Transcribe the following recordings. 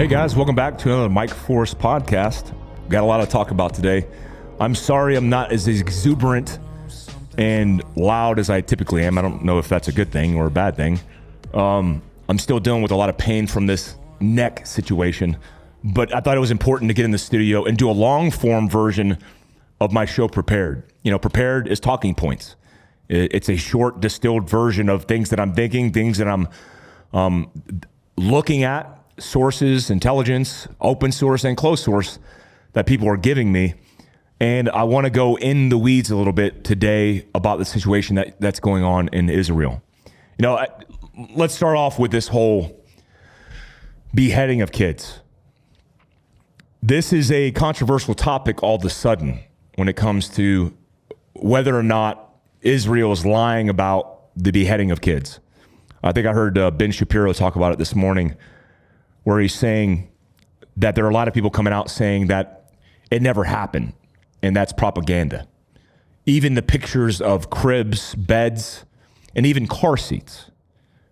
Hey guys, welcome back to another Mike Force podcast. Got a lot to talk about today. I'm sorry I'm not as exuberant and loud as I typically am. I don't know if that's a good thing or a bad thing. I'm still dealing with a lot of pain from this neck situation, but I thought it was important to get in the studio and do a long form version of my show, Prepared. You know, Prepared is talking points. It's a short, distilled version of things that I'm thinking, things that I'm looking at, sources, intelligence, open source and closed source that people are giving me. And I want to go in the weeds a little bit today about the situation that's going on in Israel. You know, let's start off with this whole beheading of kids. This is a controversial topic all of a sudden when it comes to whether or not Israel is lying about the beheading of kids. I think I heard Ben Shapiro talk about it this morning, where he's saying that there are a lot of people coming out saying that it never happened, and that's propaganda. Even the pictures of cribs, beds, and even car seats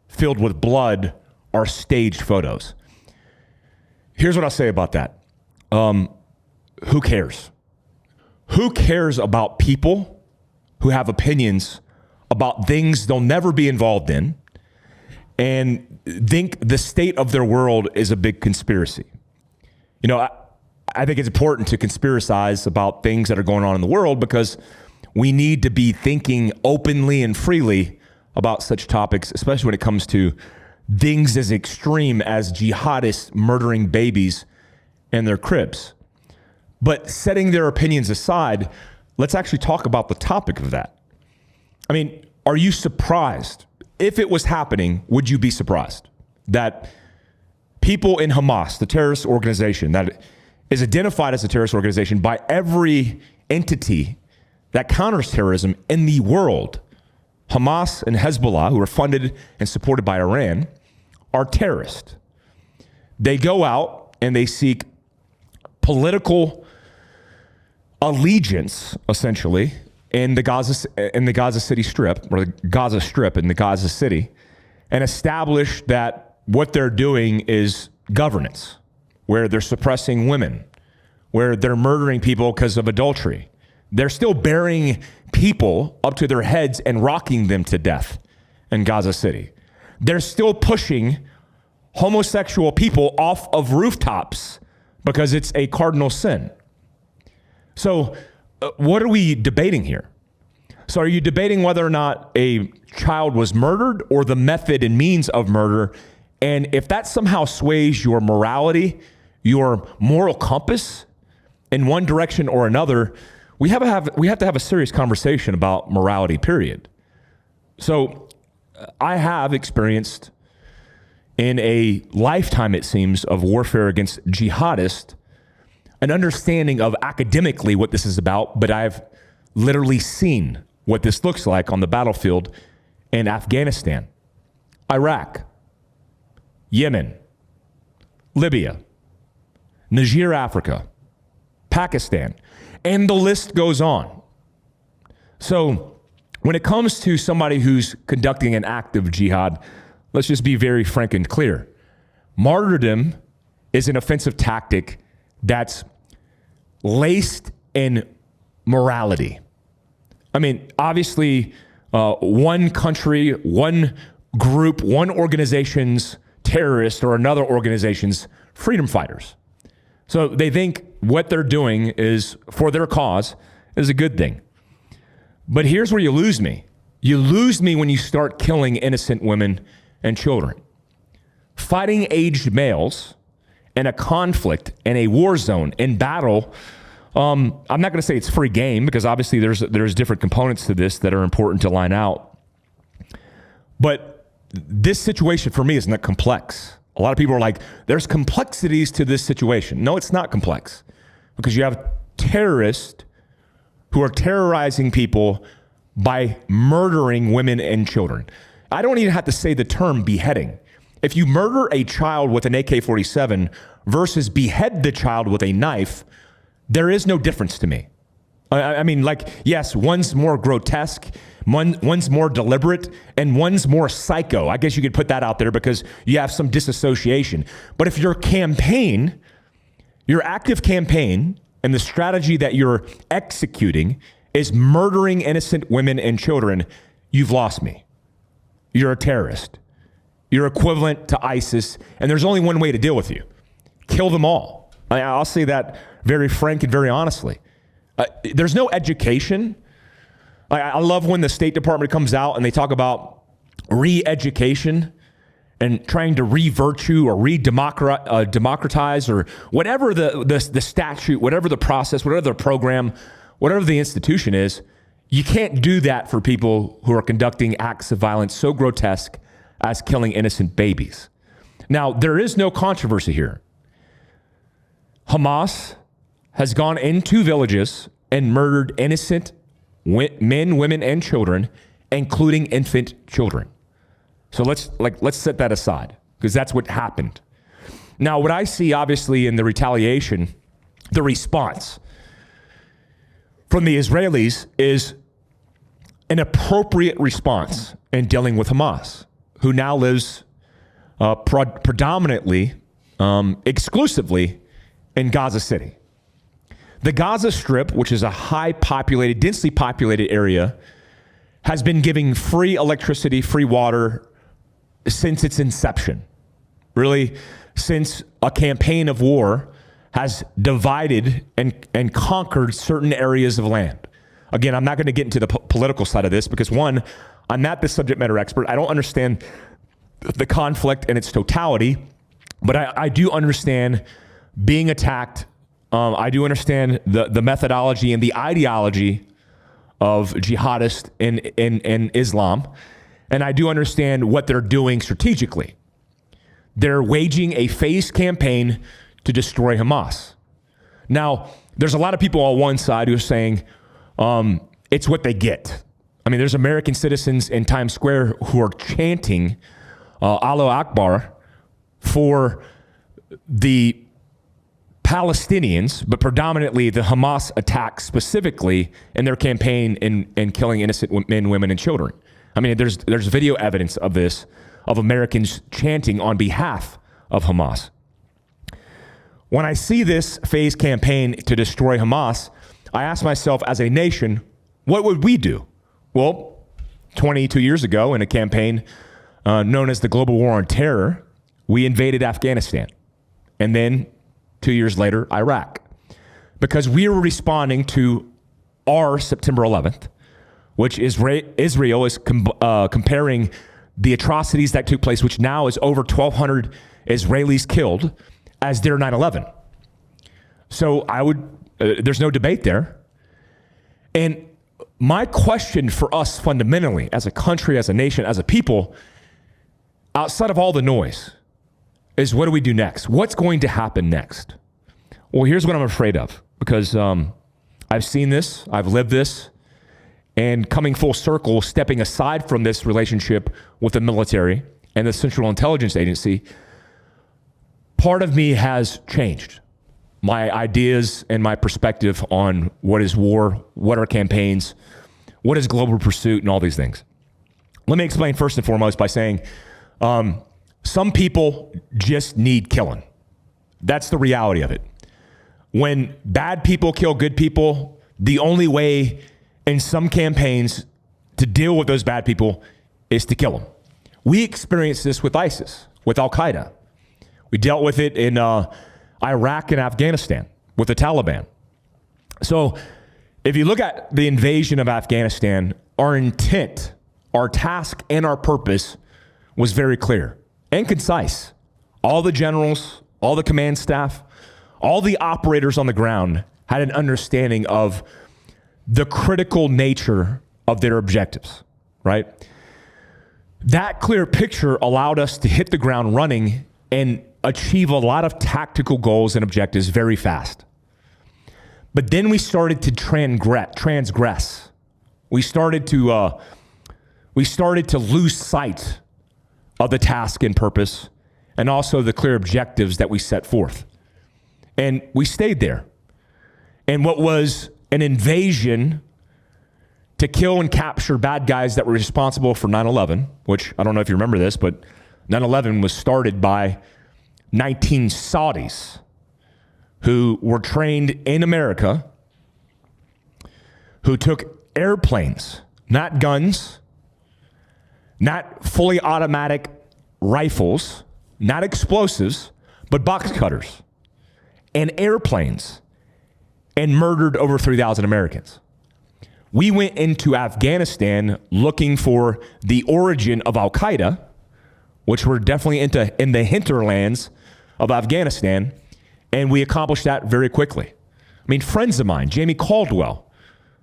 filled with blood are staged photos. Here's what I'll say about that. Who cares? Who cares about people who have opinions about things they'll never be involved in and think the state of their world is a big conspiracy? You know, I think it's important to conspiracize about things that are going on in the world because we need to be thinking openly and freely about such topics, especially when it comes to things as extreme as jihadists murdering babies in their cribs. But setting their opinions aside, let's actually talk about the topic of that. I mean, are you surprised? If it was happening, would you be surprised that people in Hamas, the terrorist organization that is identified as a terrorist organization by every entity that counters terrorism in the world, Hamas and Hezbollah, who are funded and supported by Iran, are terrorists? They go out and they seek political allegiance, essentially, in the Gaza City Strip, or the Gaza Strip in the Gaza City, and establish that what they're doing is governance, where they're suppressing women, where they're murdering people because of adultery. They're still burying people up to their heads and rocking them to death in Gaza City. They're still pushing homosexual people off of rooftops because it's a cardinal sin. So what are we debating here? So are you debating whether or not a child was murdered or the method and means of murder? And if that somehow sways your morality, your moral compass in one direction or another, we have to have a serious conversation about morality, period. So I have experienced in a lifetime, it seems, of warfare against jihadists, an understanding of academically what this is about, but I've literally seen what this looks like on the battlefield in Afghanistan, Iraq, Yemen, Libya, Niger, Africa, Pakistan, and the list goes on. So when it comes to somebody who's conducting an act of jihad, let's just be very frank and clear. Martyrdom is an offensive tactic that's laced in morality. I mean, obviously, one country, one group, one organization's terrorist or another organization's freedom fighters. So they think what they're doing is for their cause is a good thing. But here's where you lose me. You lose me when you start killing innocent women and children. Fighting aged males in a conflict, in a war zone, in battle. I'm not going to say it's free game because obviously there's different components to this that are important to line out. But this situation for me is not complex. A lot of people are like, there's complexities to this situation. No, it's not complex because you have terrorists who are terrorizing people by murdering women and children. I don't even have to say the term beheading. If you murder a child with an AK-47 versus behead the child with a knife, there is no difference to me. I mean, like, yes, one's more grotesque, one's more deliberate, and one's more psycho. I guess you could put that out there because you have some disassociation. But if your campaign, your active campaign, and the strategy that you're executing is murdering innocent women and children, you've lost me. You're a terrorist. You're equivalent to ISIS, and there's only one way to deal with you. Kill them all. I'll say that very frank and very honestly. There's no education. I love when the State Department comes out and they talk about re-education and trying to re-virtue or re-democratize or whatever the statute, whatever the process, whatever the program, whatever the institution is. You can't do that for people who are conducting acts of violence so grotesque as killing innocent babies. Now, there is no controversy here. Hamas has gone into villages and murdered innocent men, women, and children, including infant children. So let's set that aside because that's what happened. Now, what I see obviously in the retaliation, the response from the Israelis is an appropriate response in dealing with Hamas, who now lives predominantly, exclusively in Gaza City. The Gaza Strip, which is a high-populated, densely populated area, has been giving free electricity, free water since its inception. Really, since a campaign of war has divided and conquered certain areas of land. Again, I'm not going to get into the political side of this because, one, I'm not the subject matter expert. I don't understand the conflict in its totality, but I do understand being attacked. I do understand the methodology and the ideology of jihadists in Islam, and I do understand what they're doing strategically. They're waging a phased campaign to destroy Hamas. Now, there's a lot of people on one side who are saying it's what they get. I mean, there's American citizens in Times Square who are chanting Allahu Akbar for the Palestinians, but predominantly the Hamas attack specifically in their campaign in killing innocent men, women, and children. I mean, there's video evidence of this, of Americans chanting on behalf of Hamas. When I see this phased campaign to destroy Hamas, I ask myself as a nation, what would we do? Well, 22 years ago in a campaign known as the Global War on Terror, we invaded Afghanistan. And then 2 years later, Iraq. Because we were responding to our September 11th, which Israel is comparing the atrocities that took place, which now is over 1,200 Israelis killed, as their 9/11. So there's no debate there. And my question for us fundamentally, as a country, as a nation, as a people, outside of all the noise, is what do we do next? What's going to happen next? Well, here's what I'm afraid of, because I've seen this, I've lived this, and coming full circle, stepping aside from this relationship with the military and the Central Intelligence Agency, part of me has changed. My ideas and my perspective on what is war, what are campaigns, what is global pursuit, and all these things. Let me explain first and foremost by saying some people just need killing. That's the reality of it. When bad people kill good people, the only way in some campaigns to deal with those bad people is to kill them. We experienced this with ISIS, with Al-Qaeda. We dealt with it in Iraq and Afghanistan with the Taliban. So if you look at the invasion of Afghanistan, our intent, our task, and our purpose was very clear and concise. All the generals, all the command staff, all the operators on the ground had an understanding of the critical nature of their objectives, right? That clear picture allowed us to hit the ground running and achieve a lot of tactical goals and objectives very fast. But then we started to transgress. We started to lose sight of the task and purpose, and also the clear objectives that we set forth. And we stayed there. And what was an invasion to kill and capture bad guys that were responsible for 9/11, which I don't know if you remember this, but 9/11 was started by 19 Saudis who were trained in America, who took airplanes, not guns, not fully automatic rifles, not explosives, but box cutters and airplanes, and murdered over 3,000 Americans. We went into Afghanistan looking for the origin of Al-Qaeda, which were definitely in the hinterlands of Afghanistan, and we accomplished that very quickly. I mean, friends of mine, Jamie Caldwell,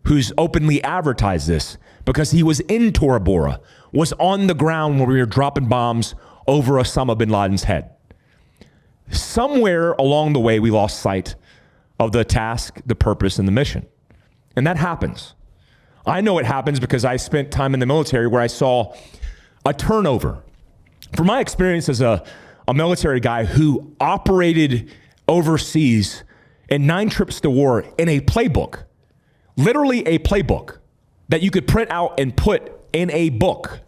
who's openly advertised this because he was in Tora Bora, was on the ground where we were dropping bombs over Osama bin Laden's head. Somewhere along the way, we lost sight of the task, the purpose, and the mission. And that happens. I know it happens because I spent time in the military where I saw a turnover. From my experience as a military guy who operated overseas in 9 trips to war in a playbook, literally a playbook that you could print out and put in a book,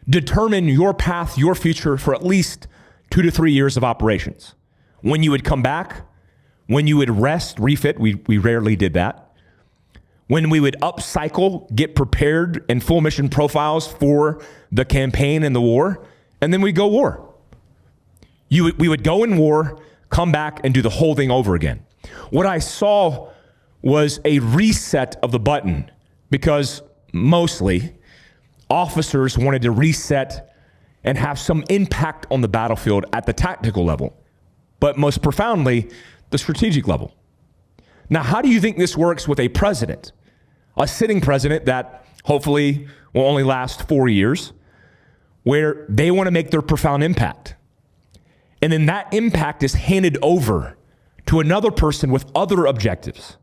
determine your path, your future for at least 2 to 3 years of operations. When you would come back, when you would rest, refit, we rarely did that. When we would upcycle, get prepared and full mission profiles for the campaign and the war, and then we'd go war. We would go in war, come back, and do the whole thing over again. What I saw was a reset of the button because mostly officers wanted to reset and have some impact on the battlefield at the tactical level, but most profoundly, the strategic level. Now, how do you think this works with a president, a sitting president that hopefully will only last 4 years, where they want to make their profound impact? And then that impact is handed over to another person with other objectives,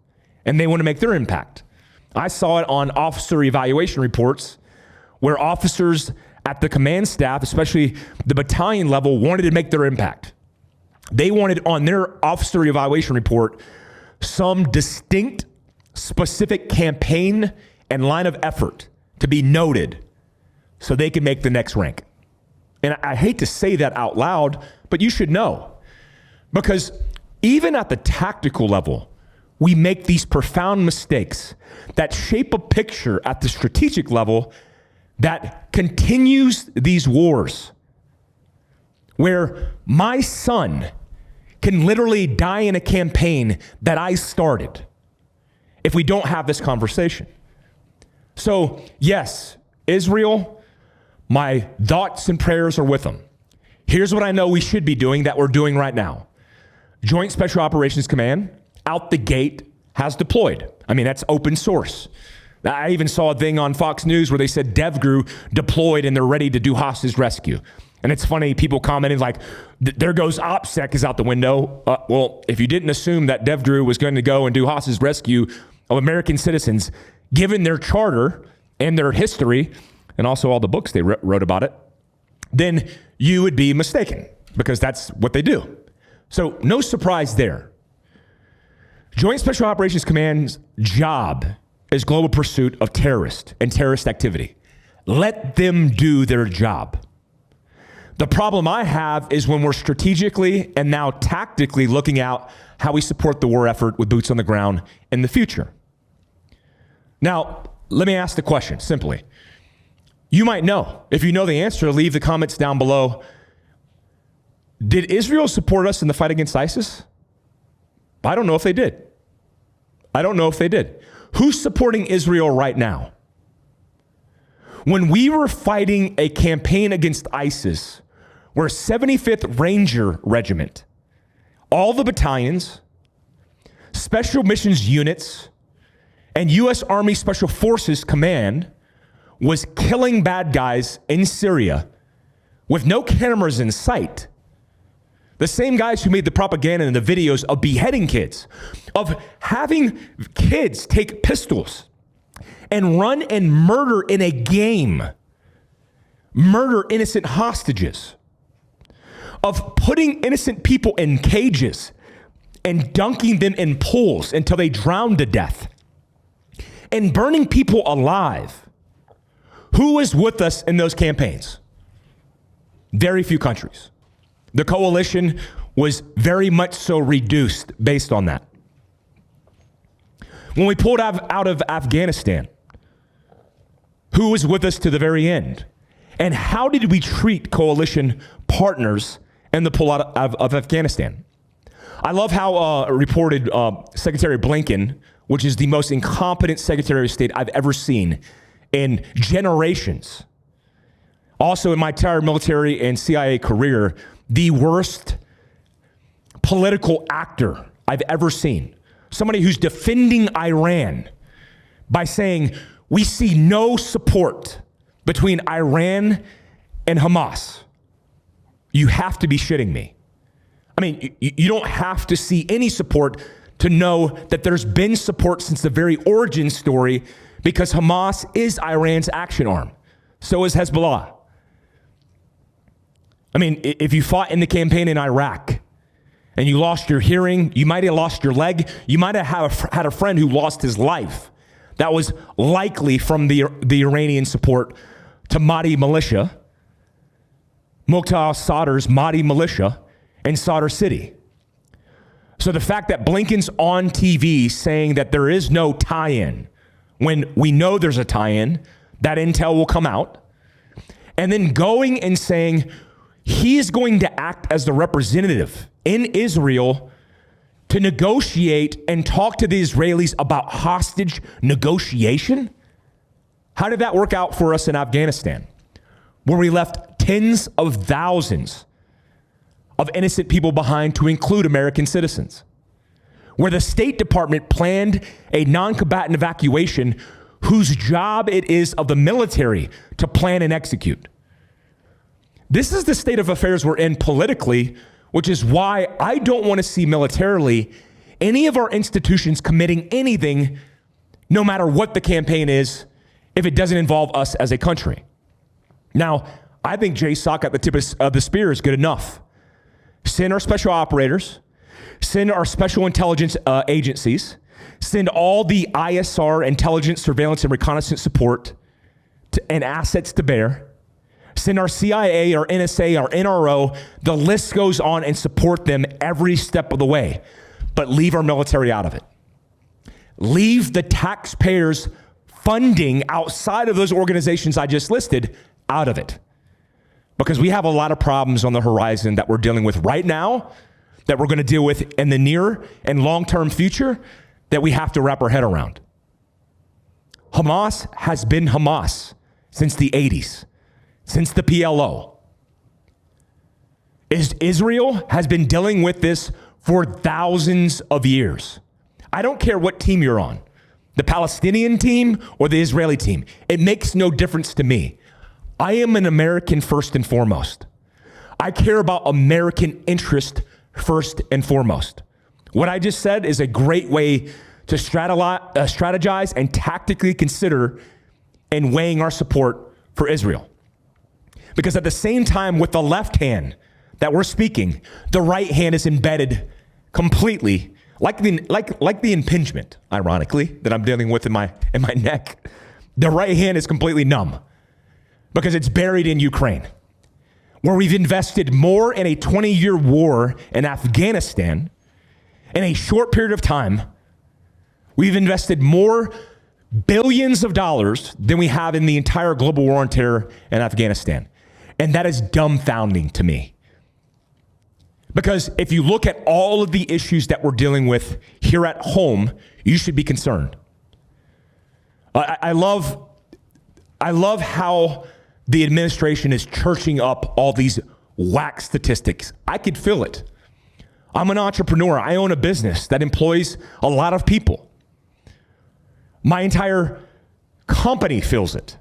and they want to make their impact. I saw it on officer evaluation reports where officers at the command staff, especially the battalion level, wanted to make their impact. They wanted on their officer evaluation report some distinct, specific campaign and line of effort to be noted so they can make the next rank. And I hate to say that out loud, but you should know. Because even at the tactical level, we make these profound mistakes that shape a picture at the strategic level that continues these wars, where my son can literally die in a campaign that I started if we don't have this conversation. So yes, Israel, my thoughts and prayers are with them. Here's what I know we should be doing that we're doing right now. Joint Special Operations Command, out the gate, has deployed. I mean, that's open source. I even saw a thing on Fox News where they said DevGru deployed and they're ready to do hostage rescue. And it's funny, people commented like, there goes OPSEC is out the window. Well, if you didn't assume that DevGru was going to go and do hostage rescue of American citizens, given their charter and their history, and also all the books they wrote about it, then you would be mistaken because that's what they do. So no surprise there. Joint Special Operations Command's job is global pursuit of terrorists and terrorist activity. Let them do their job. The problem I have is when we're strategically and now tactically looking out how we support the war effort with boots on the ground in the future. Now, let me ask the question simply. You might know. If you know the answer, leave the comments down below. Did Israel support us in the fight against ISIS? I don't know if they did. I don't know if they did. Who's supporting Israel right now? When we were fighting a campaign against ISIS, we're 75th Ranger Regiment, all the battalions, special missions units, and U.S. Army Special Forces Command was killing bad guys in Syria with no cameras in sight. The same guys who made the propaganda and the videos of beheading kids, of having kids take pistols and run and murder in a game, murder innocent hostages, of putting innocent people in cages and dunking them in pools until they drowned to death. and burning people alive. Who was with us in those campaigns? Very few countries. The coalition was very much so reduced based on that. When we pulled out of Afghanistan, who was with us to the very end? And how did we treat coalition partners in the pullout of Afghanistan? I love how reported Secretary Blinken, which is the most incompetent Secretary of State I've ever seen in generations. Also, in my entire military and CIA career, the worst political actor I've ever seen. Somebody who's defending Iran by saying, we see no support between Iran and Hamas. You have to be shitting me. I mean, you don't have to see any support to know that there's been support since the very origin story, because Hamas is Iran's action arm. So is Hezbollah. I mean, if you fought in the campaign in Iraq and you lost your hearing, you might have lost your leg, you might have had a friend who lost his life. That was likely from the Iranian support to Mahdi militia, Muqtada al-Sadr's Mahdi militia in Sadr City. So the fact that Blinken's on TV saying that there is no tie-in, when we know there's a tie-in, that intel will come out, and then going and saying he is going to act as the representative in Israel to negotiate and talk to the Israelis about hostage negotiation? How did that work out for us in Afghanistan, where we left tens of thousands of innocent people behind, to include American citizens? Where the State Department planned a non-combatant evacuation whose job it is of the military to plan and execute. This is the state of affairs we're in politically, which is why I don't want to see militarily any of our institutions committing anything, no matter what the campaign is, if it doesn't involve us as a country. Now, I think JSOC at the tip of the spear is good enough. Send our special operators, send our special intelligence agencies, send all the ISR, intelligence, surveillance, and reconnaissance support and assets to bear. Send our CIA, our NSA, our NRO, the list goes on, and support them every step of the way. But leave our military out of it. Leave the taxpayers' funding outside of those organizations I just listed out of it. Because we have a lot of problems on the horizon that we're dealing with right now, that we're going to deal with in the near and long-term future, that we have to wrap our head around. Hamas has been Hamas since the 80s, since the PLO. Israel has been dealing with this for thousands of years. I don't care what team you're on, the Palestinian team or the Israeli team. It makes no difference to me. I am an American first and foremost. I care about American interest first and foremost. What I just said is a great way to strategize and tactically consider in weighing our support for Israel. Because at the same time, with the left hand that we're speaking, the right hand is embedded completely, like the impingement, ironically, that I'm dealing with in my neck. The right hand is completely numb because it's buried in Ukraine, where we've invested more in a 20-year war in Afghanistan. In a short period of time, we've invested more billions of dollars than we have in the entire global war on terror in Afghanistan. And that is dumbfounding to me. Because if you look at all of the issues that we're dealing with here at home, you should be concerned. I love how the administration is churching up all these whack statistics. I could feel it. I'm an entrepreneur. I own a business that employs a lot of people. My entire company feels it.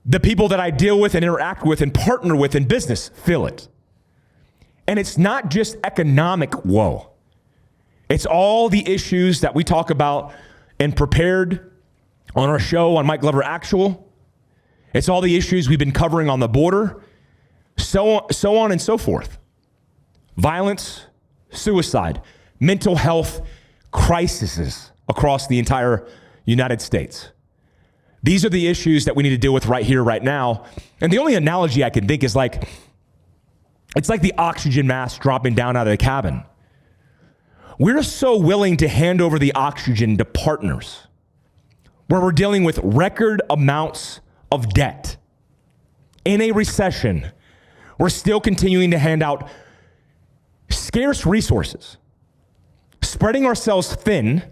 The people that I deal with and interact with and partner with in business feel it. And it's not just economic woe. It's all the issues that we talk about and prepared on our show on Mike Glover Actual. It's all the issues we've been covering on the border, so on and so forth. Violence, suicide, mental health crises across the entire United States. These are the issues that we need to deal with right here, right now. And the only analogy I can think is like, it's like the oxygen mask dropping down out of the cabin. We're so willing to hand over the oxygen to partners where we're dealing with record amounts of debt. In a recession, we're still continuing to hand out scarce resources, spreading ourselves thin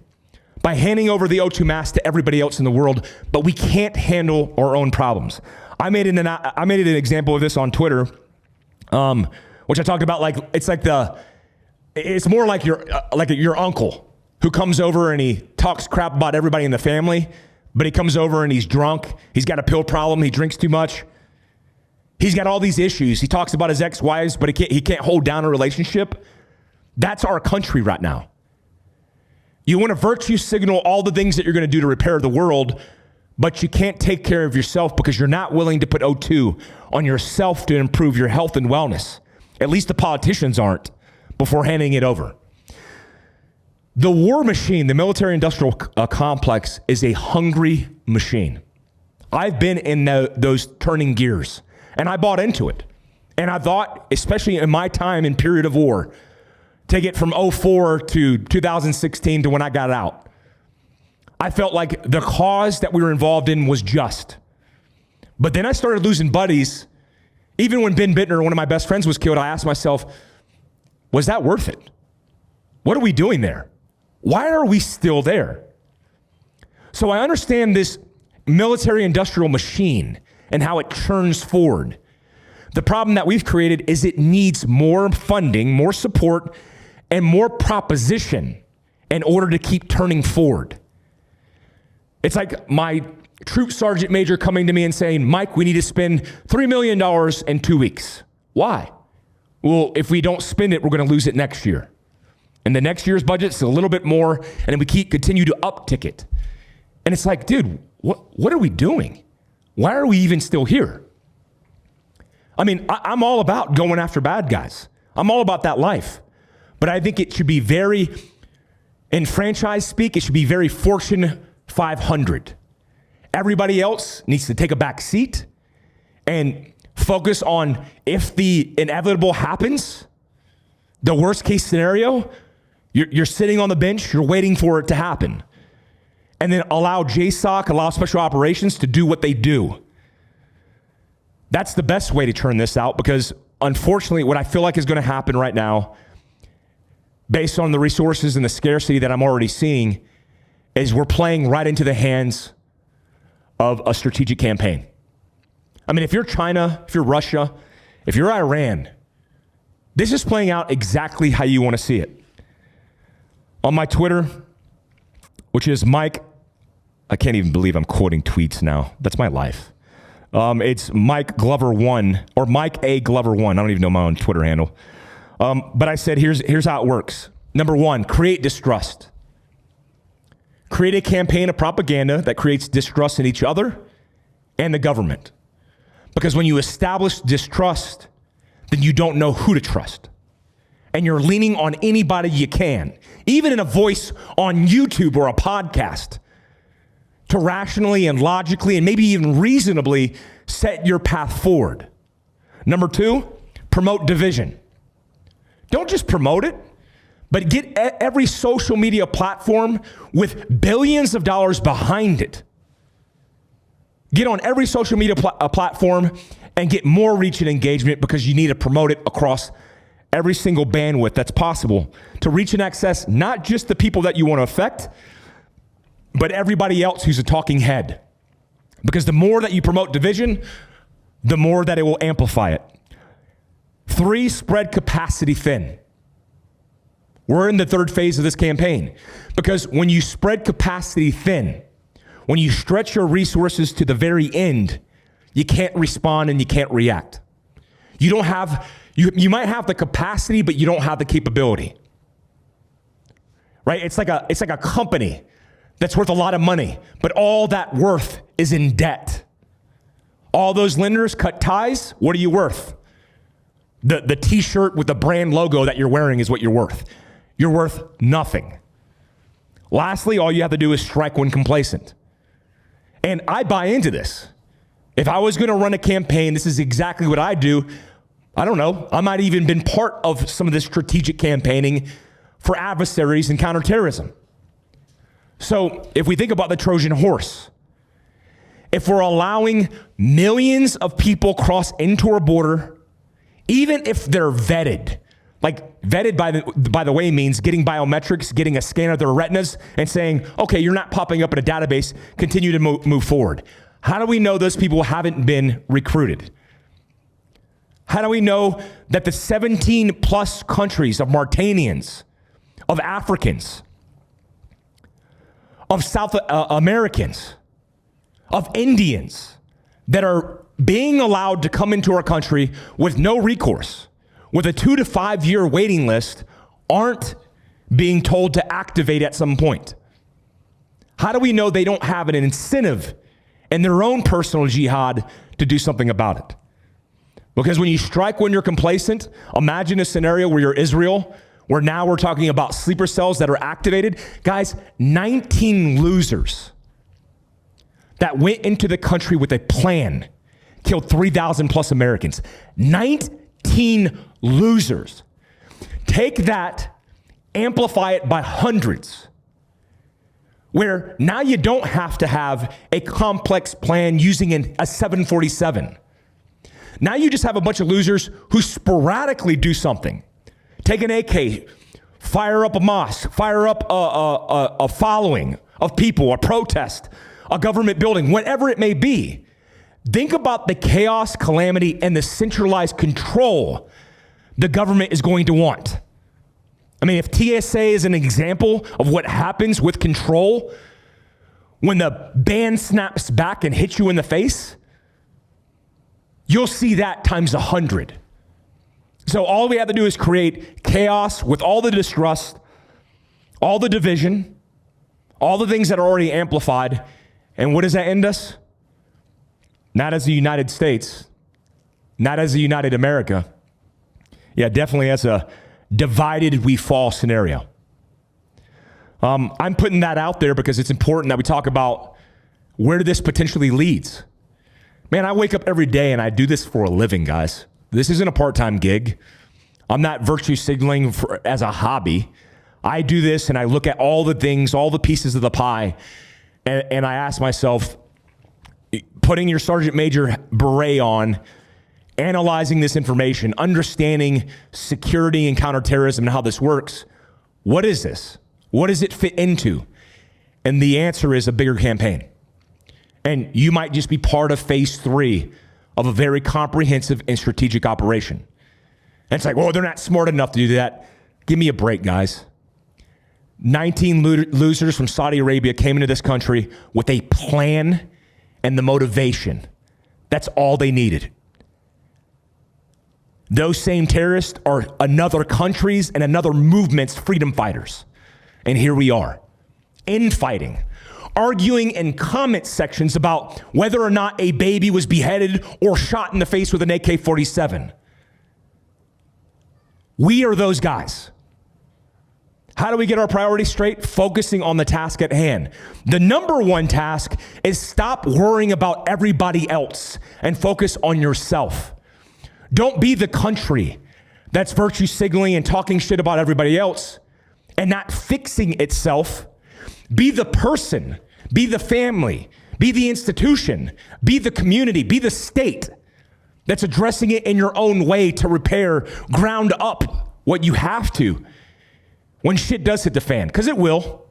by handing over the O2 mask to everybody else in the world, but we can't handle our own problems. I made an example of this on Twitter, which I talked about. It's more like your uncle who comes over and he talks crap about everybody in the family, but he comes over and he's drunk. He's got a pill problem. He drinks too much. He's got all these issues. He talks about his ex-wives, but he can't hold down a relationship. That's our country right now. You want to virtue signal all the things that you're going to do to repair the world, but you can't take care of yourself because you're not willing to put O2 on yourself to improve your health and wellness. At least the politicians aren't before handing it over. The war machine, the military-industrial complex, is a hungry machine. I've been in those turning gears, and I bought into it. And I thought, especially in my time in period of war, take it from 2004 to 2016 to when I got out, I felt like the cause that we were involved in was just. But then I started losing buddies. Even when Ben Bittner, one of my best friends, was killed, I asked myself, was that worth it? What are we doing there? Why are we still there? So I understand this military-industrial machine and how it churns forward. The problem that we've created is it needs more funding, more support, and more proposition in order to keep turning forward. It's like my troop sergeant major coming to me and saying, Mike, we need to spend $3 million in 2 weeks. Why? Well, if we don't spend it, we're going to lose it next year. And the next year's budget's a little bit more, and then we continue to uptick it. And it's like, dude, what are we doing? Why are we even still here? I mean, I'm all about going after bad guys. I'm all about that life. But I think it should be in franchise speak, it should be very Fortune 500. Everybody else needs to take a back seat and focus on, if the inevitable happens, the worst case scenario, you're sitting on the bench, you're waiting for it to happen. And then allow JSOC, allow special operations to do what they do. That's the best way to turn this out, because unfortunately, what I feel like is going to happen right now, based on the resources and the scarcity that I'm already seeing, is we're playing right into the hands of a strategic campaign. I mean, if you're China, if you're Russia, if you're Iran, this is playing out exactly how you want to see it. On my Twitter, which is Mike, I can't even believe I'm quoting tweets now. That's my life. It's Mike Glover 1 or Mike A Glover 1. I don't even know my own Twitter handle. But I said, here's how it works. Number one, create distrust. Create a campaign of propaganda that creates distrust in each other and the government. Because when you establish distrust, then you don't know who to trust. And you're leaning on anybody you can, even in a voice on YouTube or a podcast, to rationally and logically and maybe even reasonably set your path forward. Number two, promote division. Don't just promote it, but get every social media platform with billions of dollars behind it. Get on every social media platform and get more reach and engagement, because you need to promote it across every single bandwidth that's possible to reach and access not just the people that you want to affect, but everybody else who's a talking head. Because the more that you promote division, the more that it will amplify it. Three, spread capacity thin. We're in the third phase of this campaign, because when you spread capacity thin, when you stretch your resources to the very end, you can't respond and you can't react. You might have the capacity, but you don't have the capability. Right? It's like a company that's worth a lot of money, but all that worth is in debt. All those lenders cut ties. What are you worth? The t-shirt with the brand logo that you're wearing is what you're worth. You're worth nothing. Lastly, all you have to do is strike when complacent. And I buy into this. If I was going to run a campaign, this is exactly what I do. I don't know. I might even been part of some of this strategic campaigning for adversaries and counterterrorism. So if we think about the Trojan horse, if we're allowing millions of people cross into our border, even if they're vetted, like vetted by the way means getting biometrics, getting a scan of their retinas and saying, okay, you're not popping up in a database, continue to move forward. How do we know those people haven't been recruited? How do we know that the 17 plus countries of Mauritanians, of Africans, of South Americans, of Indians that are being allowed to come into our country with no recourse, with a 2 to 5 year waiting list, aren't being told to activate at some point? How do we know they don't have an incentive in their own personal jihad to do something about it? Because when you strike when you're complacent, imagine a scenario where you're Israel, where now we're talking about sleeper cells that are activated. Guys, 19 losers that went into the country with a plan killed 3,000 plus Americans. 19 losers. Take that, amplify it by hundreds, where now you don't have to have a complex plan using a 747. Now you just have a bunch of losers who sporadically do something. Take an AK, fire up a mosque, fire up a following of people, a protest, a government building, whatever it may be. Think about the chaos, calamity, and the centralized control the government is going to want. I mean, if TSA is an example of what happens with control, when the band snaps back and hits you in the face, you'll see that times 100. So all we have to do is create chaos with all the distrust, all the division, all the things that are already amplified. And what does that end us? Not as the United States, not as the United America. Yeah, definitely as a divided we fall scenario. I'm putting that out there because it's important that we talk about where this potentially leads. Man, I wake up every day and I do this for a living, guys. This isn't a part-time gig. I'm not virtue signaling as a hobby. I do this and I look at all the things, all the pieces of the pie, and I ask myself, putting your Sergeant Major beret on, analyzing this information, understanding security and counterterrorism and how this works, what is this? What does it fit into? And the answer is a bigger campaign. And you might just be part of phase 3 of a very comprehensive and strategic operation. And it's like, well, they're not smart enough to do that. Give me a break, guys. 19 losers from Saudi Arabia came into this country with a plan and the motivation. That's all they needed. Those same terrorists are another country's and another movement's freedom fighters. And here we are, infighting, arguing in comment sections about whether or not a baby was beheaded or shot in the face with an AK-47. We are those guys. How do we get our priorities straight? Focusing on the task at hand. The number one task is stop worrying about everybody else and focus on yourself. Don't be the country that's virtue signaling and talking shit about everybody else and not fixing itself. Be the person, be the family, be the institution, be the community, be the state that's addressing it in your own way to repair, ground up what you have to when shit does hit the fan, because it will.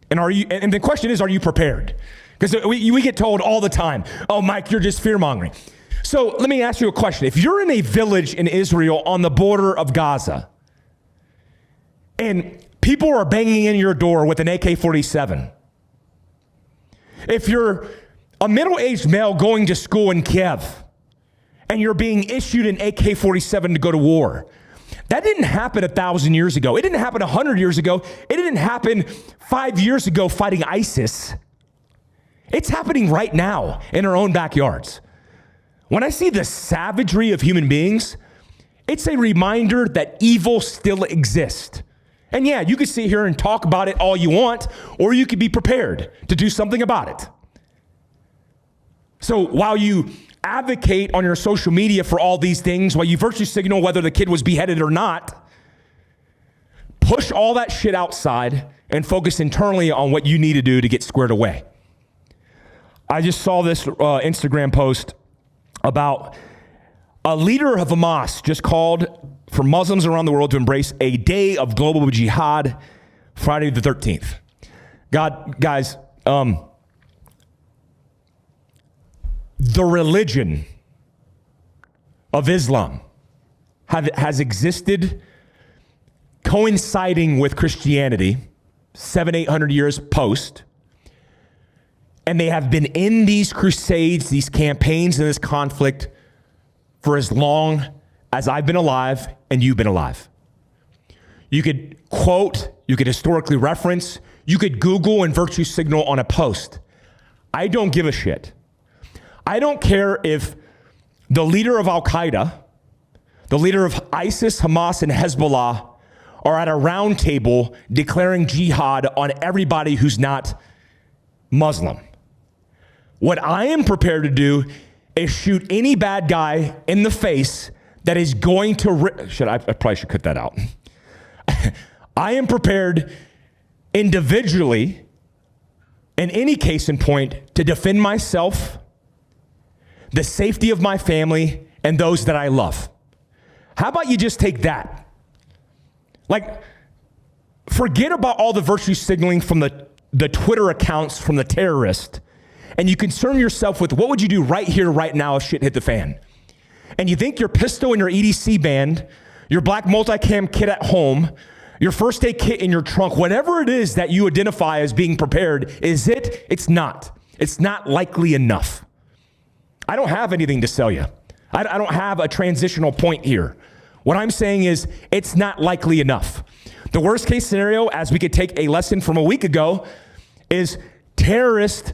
And the question is, are you prepared? Because we get told all the time, oh, Mike, you're just fear-mongering. So let me ask you a question. If you're in a village in Israel on the border of Gaza, and people are banging in your door with an AK-47, if you're a middle-aged male going to school in Kiev, and you're being issued an AK-47 to go to war, that didn't happen 1,000 years ago. It didn't happen 100 years ago. It didn't happen 5 years ago fighting ISIS. It's happening right now in our own backyards. When I see the savagery of human beings, it's a reminder that evil still exists And yeah, you could sit here and talk about it all you want, or you could be prepared to do something about it. So while you advocate on your social media for all these things, while you virtue signal whether the kid was beheaded or not, push all that shit outside and focus internally on what you need to do to get squared away. I just saw this Instagram post about a leader of Hamas just called for Muslims around the world to embrace a day of global jihad, Friday the 13th. Guys, the religion of Islam has existed coinciding with Christianity 700-800 years post, and they have been in these crusades, these campaigns, and this conflict for as long as I've been alive and you've been alive. You could quote, you could historically reference, you could Google and virtue signal on a post. I don't give a shit. I don't care if the leader of Al-Qaeda, the leader of ISIS, Hamas, and Hezbollah are at a round table declaring jihad on everybody who's not Muslim. What I am prepared to do is shoot any bad guy in the face that is going to, I probably should cut that out. I am prepared individually, in any case in point, to defend myself, the safety of my family, and those that I love. How about you just take that? Like, forget about all the virtue signaling from the Twitter accounts from the terrorist, and you concern yourself with what would you do right here, right now if shit hit the fan? And you think your pistol in your EDC band, your black multicam kit at home, your first aid kit in your trunk, whatever it is that you identify as being prepared, is it? It's not. It's not likely enough. I don't have anything to sell you. I don't have a transitional point here. What I'm saying is it's not likely enough. The worst case scenario, as we could take a lesson from a week ago, is terrorists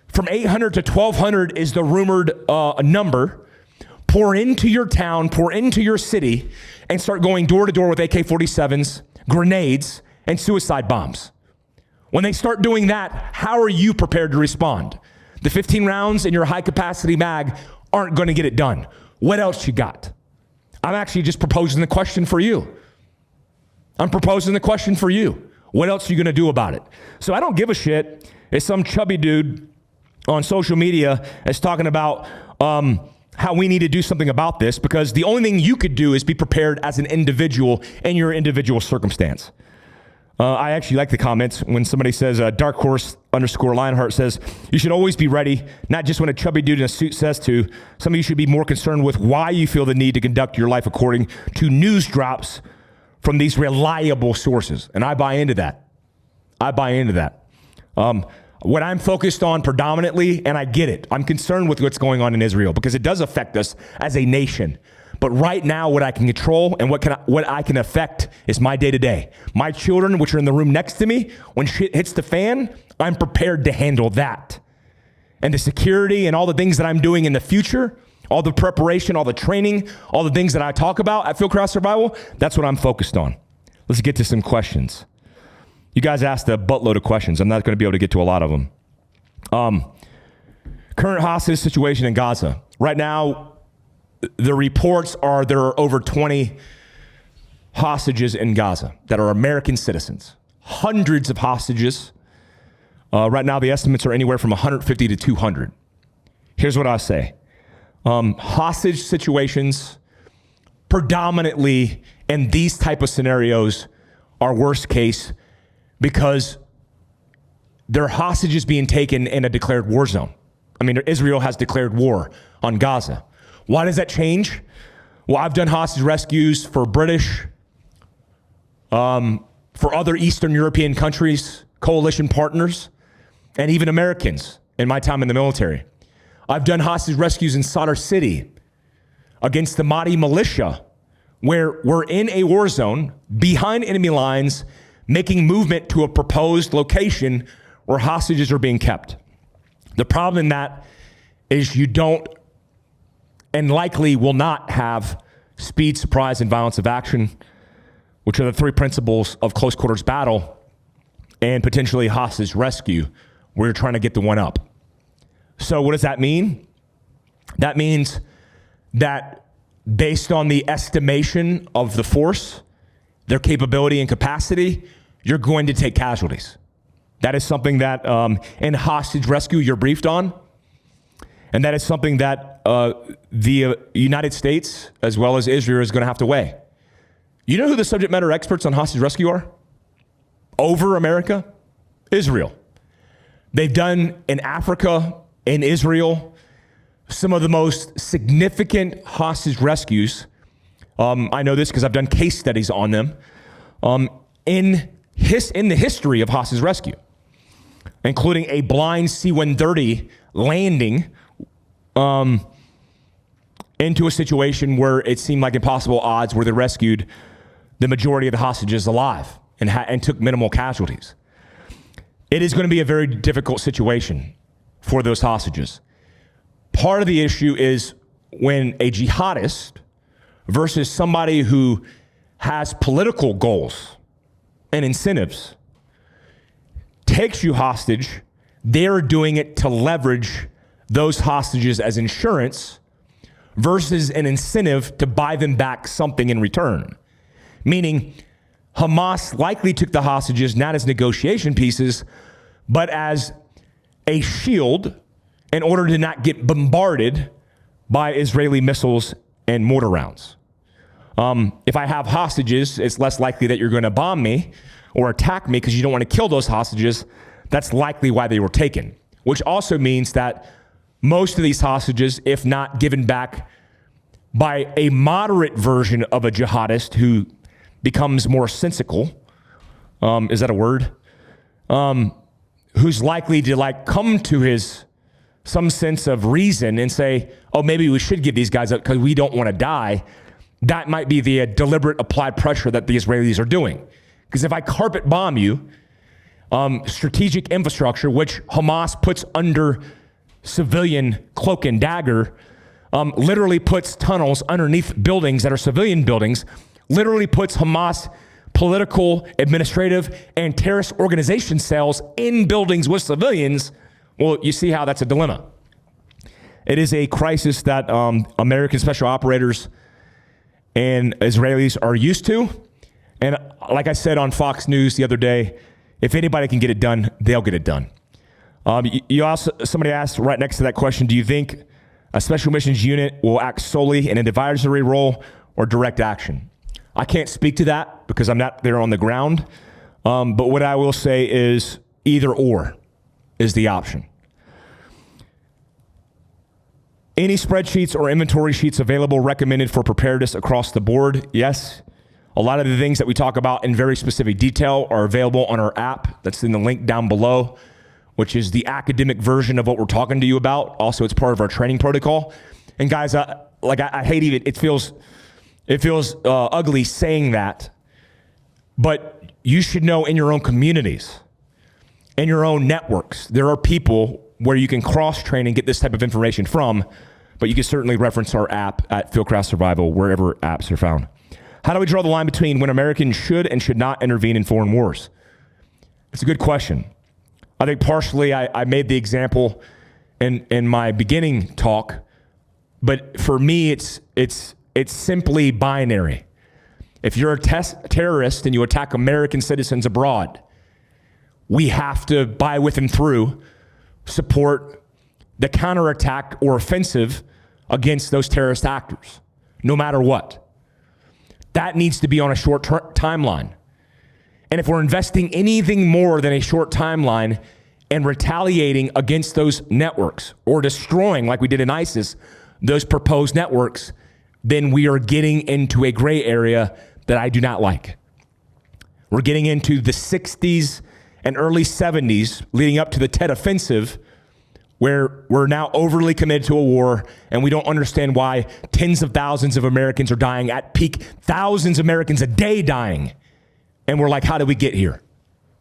from 800 to 1,200 is the rumored number, pour into your town, pour into your city, and start going door to door with AK-47s, grenades, and suicide bombs. When they start doing that, how are you prepared to respond? The 15 rounds in your high capacity mag aren't going to get it done. What else you got? I'm actually just proposing the question for you. I'm proposing the question for you. What else are you going to do about it? So I don't give a shit if some chubby dude on social media is talking about how we need to do something about this, because the only thing you could do is be prepared as an individual in your individual circumstance. I actually like the comments when somebody says, Dark Horse _ Lionheart says, you should always be ready, not just when a chubby dude in a suit says to. Some of you should be more concerned with why you feel the need to conduct your life according to news drops from these reliable sources. And I buy into that. What I'm focused on predominantly, and I get it, I'm concerned with what's going on in Israel because it does affect us as a nation. But right now, what I can control and what I can affect is my day-to-day. My children, which are in the room next to me, when shit hits the fan, I'm prepared to handle that. And the security and all the things that I'm doing in the future, all the preparation, all the training, all the things that I talk about at Fieldcraft Survival, that's what I'm focused on. Let's get to some questions. You guys asked a buttload of questions. I'm not going to be able to get to a lot of them. Current hostage situation in Gaza. Right now, the reports are there are over 20 hostages in Gaza that are American citizens. Hundreds of hostages. Right now, the estimates are anywhere from 150 to 200. Here's what I say. Hostage situations, predominantly in these type of scenarios, are worst case because they're hostages being taken in a declared war zone. I mean, Israel has declared war on Gaza. Why does that change? Well, I've done hostage rescues for British, for other Eastern European countries, coalition partners, and even Americans in my time in the military. I've done hostage rescues in Sadr City against the Mahdi militia, where we're in a war zone behind enemy lines, making movement to a proposed location where hostages are being kept. The problem in that is you don't and likely will not have speed, surprise, and violence of action which are the three principles of close quarters battle and potentially hostage rescue, where you're trying to get the one up. So what does that mean? That means that based on the estimation of the force, their capability and capacity, you're going to take casualties. That is something that in hostage rescue you're briefed on. And that is something that the United States, as well as Israel, is going to have to weigh. You know who the subject matter experts on hostage rescue are? Over America? Israel. They've done in Africa, in Israel, some of the most significant hostage rescues. I know this because I've done case studies on them in the history of hostage rescue, including a blind C-130 landing into a situation where it seemed like impossible odds, where they rescued the majority of the hostages alive and took minimal casualties. It is going to be a very difficult situation for those hostages. Part of the issue is when a jihadist versus somebody who has political goals and incentives takes you hostage, they're doing it to leverage those hostages as insurance versus an incentive to buy them back something in return. Meaning, Hamas likely took the hostages not as negotiation pieces, but as a shield in order to not get bombarded by Israeli missiles and mortar rounds. If I have hostages, it's less likely that you're going to bomb me or attack me because you don't want to kill those hostages. That's likely why they were taken, which also means that most of these hostages, if not given back by a moderate version of a jihadist who becomes more sensical, is that a word? Who's likely to come to some sense of reason and say, oh, maybe we should give these guys up because we don't want to die. That might be the deliberate applied pressure that the Israelis are doing. Because if I carpet bomb you, strategic infrastructure, which Hamas puts under civilian cloak and dagger, literally puts tunnels underneath buildings that are civilian buildings, literally puts Hamas political, administrative, and terrorist organization cells in buildings with civilians. Well, you see how that's a dilemma. It is a crisis that American special operators and Israelis are used to. And like I said on Fox News the other day, if anybody can get it done, they'll get it done. Somebody asked right next to that question, do you think a special missions unit will act solely in an advisory role or direct action? I can't speak to that because I'm not there on the ground. But what I will say is either or is the option. Any spreadsheets or inventory sheets available recommended for preparedness across the board? Yes. A lot of the things that we talk about in very specific detail are available on our app. That's in the link down below, which is the academic version of what we're talking to you about. Also, it's part of our training protocol. And guys, I hate even, it feels ugly saying that, but you should know in your own communities, in your own networks, there are people where you can cross-train and get this type of information from, but you can certainly reference our app at Fieldcraft Survival, wherever apps are found. How do we draw the line between when Americans should and should not intervene in foreign wars? It's a good question. I think partially I made the example in my beginning talk, but for me, it's simply binary. If you're a terrorist and you attack American citizens abroad, we have to, by, with, and through, support the counterattack or offensive against those terrorist actors, no matter what. That needs to be on a short timeline. And if we're investing anything more than a short timeline and retaliating against those networks or destroying, like we did in ISIS, those proposed networks, then we are getting into a gray area that I do not like. We're getting into the 60s and early 70s leading up to the Tet Offensive, where we're now overly committed to a war and we don't understand why tens of thousands of Americans are dying at peak, thousands of Americans a day dying. And we're like, how did we get here?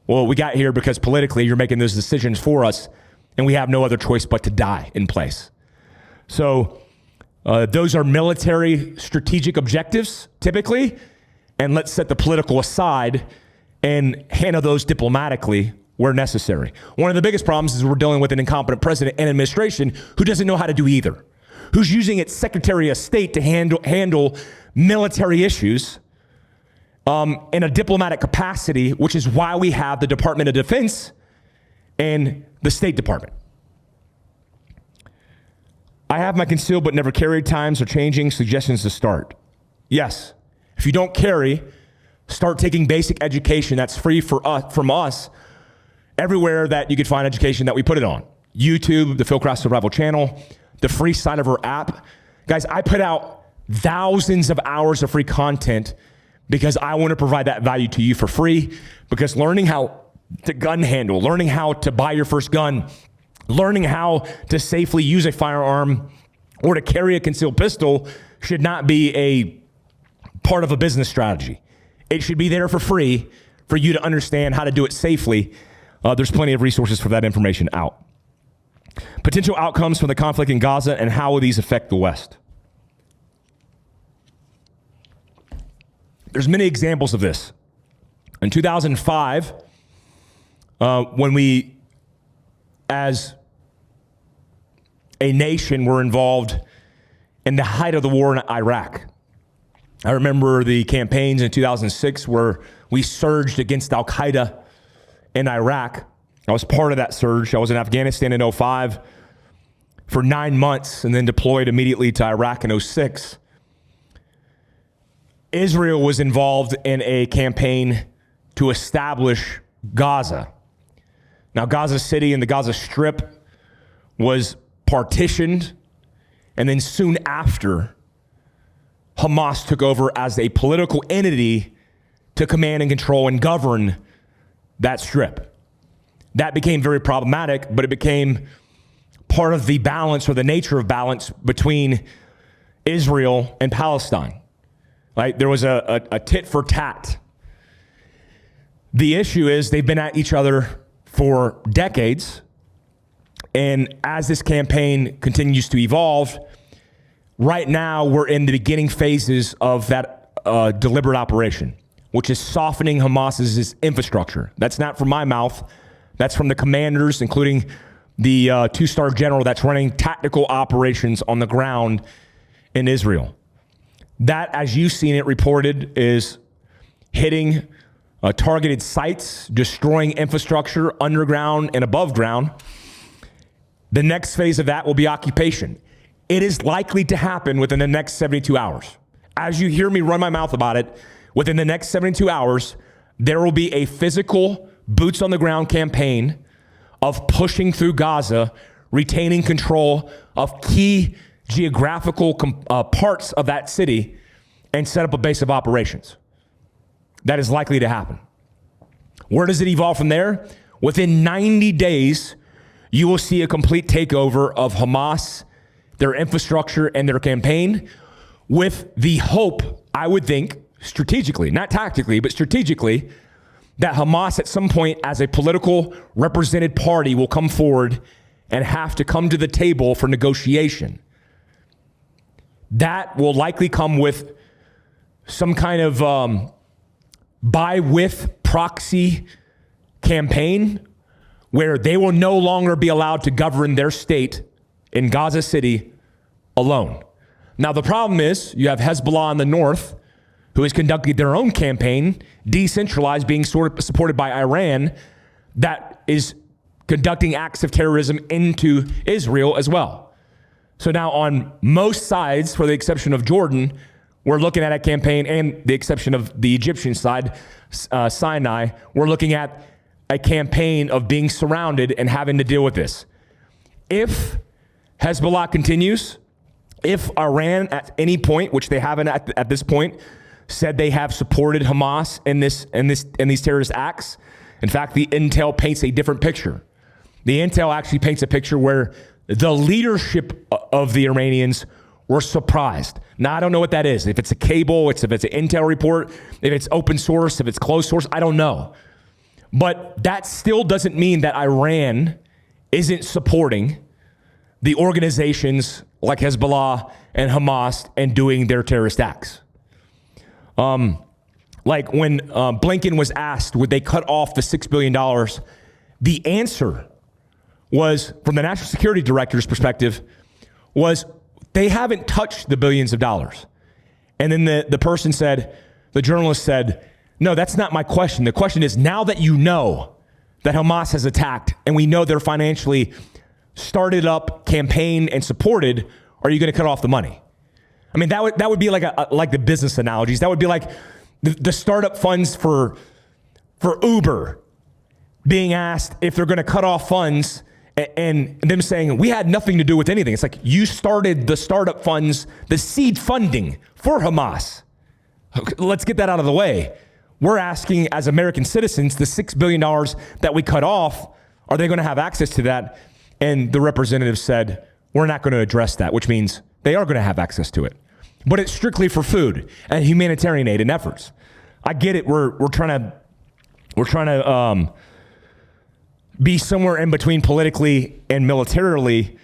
Well, we got here because politically you're making those decisions for us and we have no other choice but to die in place. So those are military strategic objectives typically, and let's set the political aside and handle those diplomatically where necessary. One of the biggest problems is we're dealing with an incompetent president and administration who doesn't know how to do either, who's using its Secretary of State to handle military issues in a diplomatic capacity, which is why we have the Department of Defense and the State Department. I have my concealed but never carried times are changing. Suggestions to start. Yes. If you don't carry, start taking basic education that's free for us, from us, everywhere that you could find education that we put it on. YouTube, the Fieldcraft Survival channel, the free side of our app. Guys, I put out thousands of hours of free content because I want to provide that value to you for free, because learning how to gun handle, learning how to buy your first gun, learning how to safely use a firearm or to carry a concealed pistol should not be a part of a business strategy. It should be there for free for you to understand how to do it safely. There's plenty of resources for that information out. Potential outcomes from the conflict in Gaza and how will these affect the West? There's many examples of this. In 2005, when we, as a nation, were involved in the height of the war in Iraq. I remember the campaigns in 2006 where we surged against Al-Qaeda in Iraq. I was part of that surge. I was in Afghanistan in 2005 for 9 months and then deployed immediately to Iraq in 2006. Israel was involved in a campaign to establish Gaza. Now, Gaza City and the Gaza Strip was partitioned, and then soon after, Hamas took over as a political entity to command and control and govern that strip. That became very problematic, but it became part of the balance or the nature of balance between Israel and Palestine. Right? There was a tit for tat. The issue is they've been at each other for decades. And as this campaign continues to evolve, right now we're in the beginning phases of that deliberate operation, which is softening Hamas's infrastructure. That's not from my mouth. That's from the commanders, including the two-star general that's running tactical operations on the ground in Israel. That, as you've seen it reported, is hitting targeted sites, destroying infrastructure underground and above ground. The next phase of that will be occupation. It is likely to happen within the next 72 hours. As you hear me run my mouth about it, within the next 72 hours, there will be a physical, boots on the ground campaign of pushing through Gaza, retaining control of key geographical parts of that city, and set up a base of operations. That is likely to happen. Where does it evolve from there? Within 90 days, you will see a complete takeover of Hamas, their infrastructure, and their campaign, with the hope, I would think, strategically, not tactically, but strategically, that Hamas at some point as a political represented party will come forward and have to come to the table for negotiation. That will likely come with some kind of by-with proxy campaign where they will no longer be allowed to govern their state in Gaza City alone. Now, the problem is you have Hezbollah in the north who is conducting their own campaign, decentralized, being sort of supported by Iran, that is conducting acts of terrorism into Israel as well. So now on most sides, for the exception of Jordan, we're looking at a campaign, and the exception of the Egyptian side, Sinai, we're looking at a campaign of being surrounded and having to deal with this. If Hezbollah continues, if Iran at any point, which they haven't at this point, said they have supported Hamas in these terrorist acts, in fact, the intel paints a different picture. The intel actually paints a picture where the leadership of the Iranians were surprised. Now, I don't know what that is. If it's a cable, if it's an intel report, if it's open source, if it's closed source, I don't know. But that still doesn't mean that Iran isn't supporting the organizations like Hezbollah and Hamas and doing their terrorist acts. Like when Blinken was asked, would they cut off the $6 billion? The answer was, from the national security director's perspective, was they haven't touched the billions of dollars. And then the person said, the journalist said, no, that's not my question. The question is, now that you know that Hamas has attacked and we know they're financially started up, campaigned, and supported, are you going to cut off the money? I mean, that would be like the business analogies. That would be like the startup funds for Uber being asked if they're going to cut off funds and them saying, we had nothing to do with anything. It's like, you started the startup funds, the seed funding for Hamas. Let's get that out of the way. We're asking, as American citizens, the $6 billion that we cut off, are they going to have access to that? And the representative said, we're not going to address that, which means they are going to have access to it. But it's strictly for food and humanitarian aid and efforts. I get it. We're trying to be somewhere in between politically and militarily,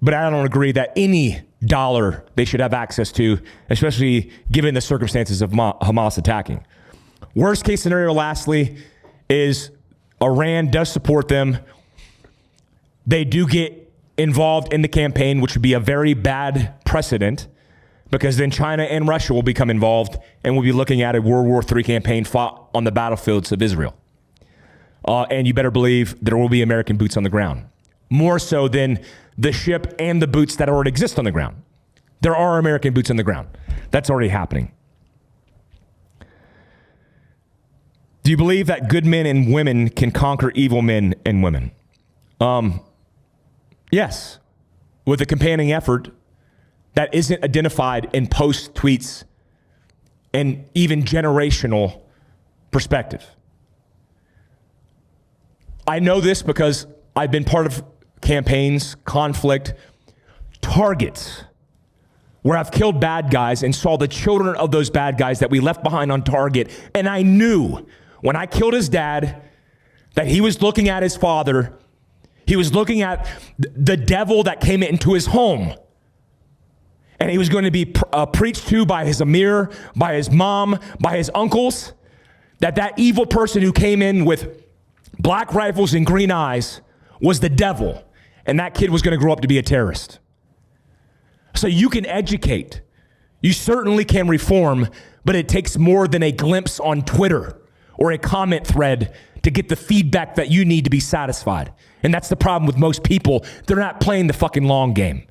but I don't agree that any dollar they should have access to, especially given the circumstances of Hamas attacking. Worst case scenario, lastly, is Iran does support them. They do get involved in the campaign, which would be a very bad precedent, because then China and Russia will become involved, and we'll be looking at a World War III campaign fought on the battlefields of Israel. And you better believe there will be American boots on the ground, more so than the ship and the boots that already exist on the ground. There are American boots on the ground. That's already happening. Do you believe that good men and women can conquer evil men and women? Yes, with a companion effort that isn't identified in post tweets and even generational perspective. I know this because I've been part of campaigns, conflict, targets, where I've killed bad guys and saw the children of those bad guys that we left behind on target. And I knew when I killed his dad that he was looking at his father. He was looking at the devil that came into his home. And he was going to be preached to by his Amir, by his mom, by his uncles, that evil person who came in with black rifles and green eyes was the devil. And that kid was going to grow up to be a terrorist. So you can educate. You certainly can reform, but it takes more than a glimpse on Twitter or a comment thread to get the feedback that you need to be satisfied. And that's the problem with most people. They're not playing the fucking long game.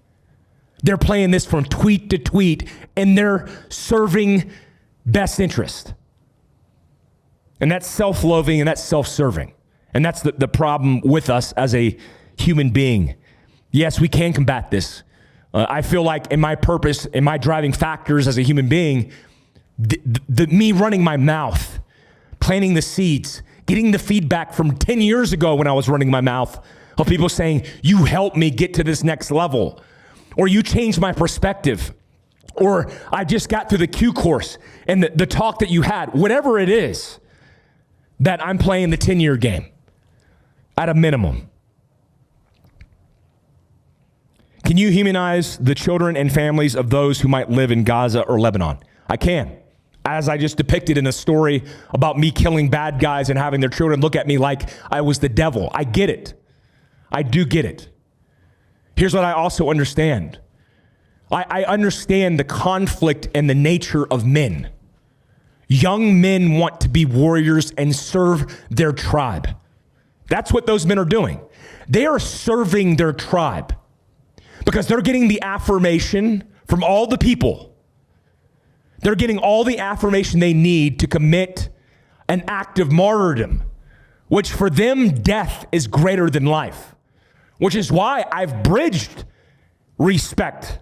They're playing this from tweet to tweet, and they're serving best interest. And that's self-loathing, and that's self-serving. And that's the problem with us as a human being. Yes, we can combat this. I feel like in my purpose, in my driving factors as a human being, me running my mouth, planting the seeds, getting the feedback from 10 years ago when I was running my mouth of people saying, you helped me get to this next level, or you changed my perspective, or I just got through the Q course and the talk that you had, whatever it is, that I'm playing the 10-year game at a minimum. Can you humanize the children and families of those who might live in Gaza or Lebanon? I can. As I just depicted in a story about me killing bad guys and having their children look at me like I was the devil. I get it. I do get it. Here's what I also understand. I understand the conflict and the nature of men. Young men want to be warriors and serve their tribe. That's what those men are doing. They are serving their tribe because they're getting the affirmation from all the people. They're getting all the affirmation they need to commit an act of martyrdom, which for them, death is greater than life, which is why I've bridged respect.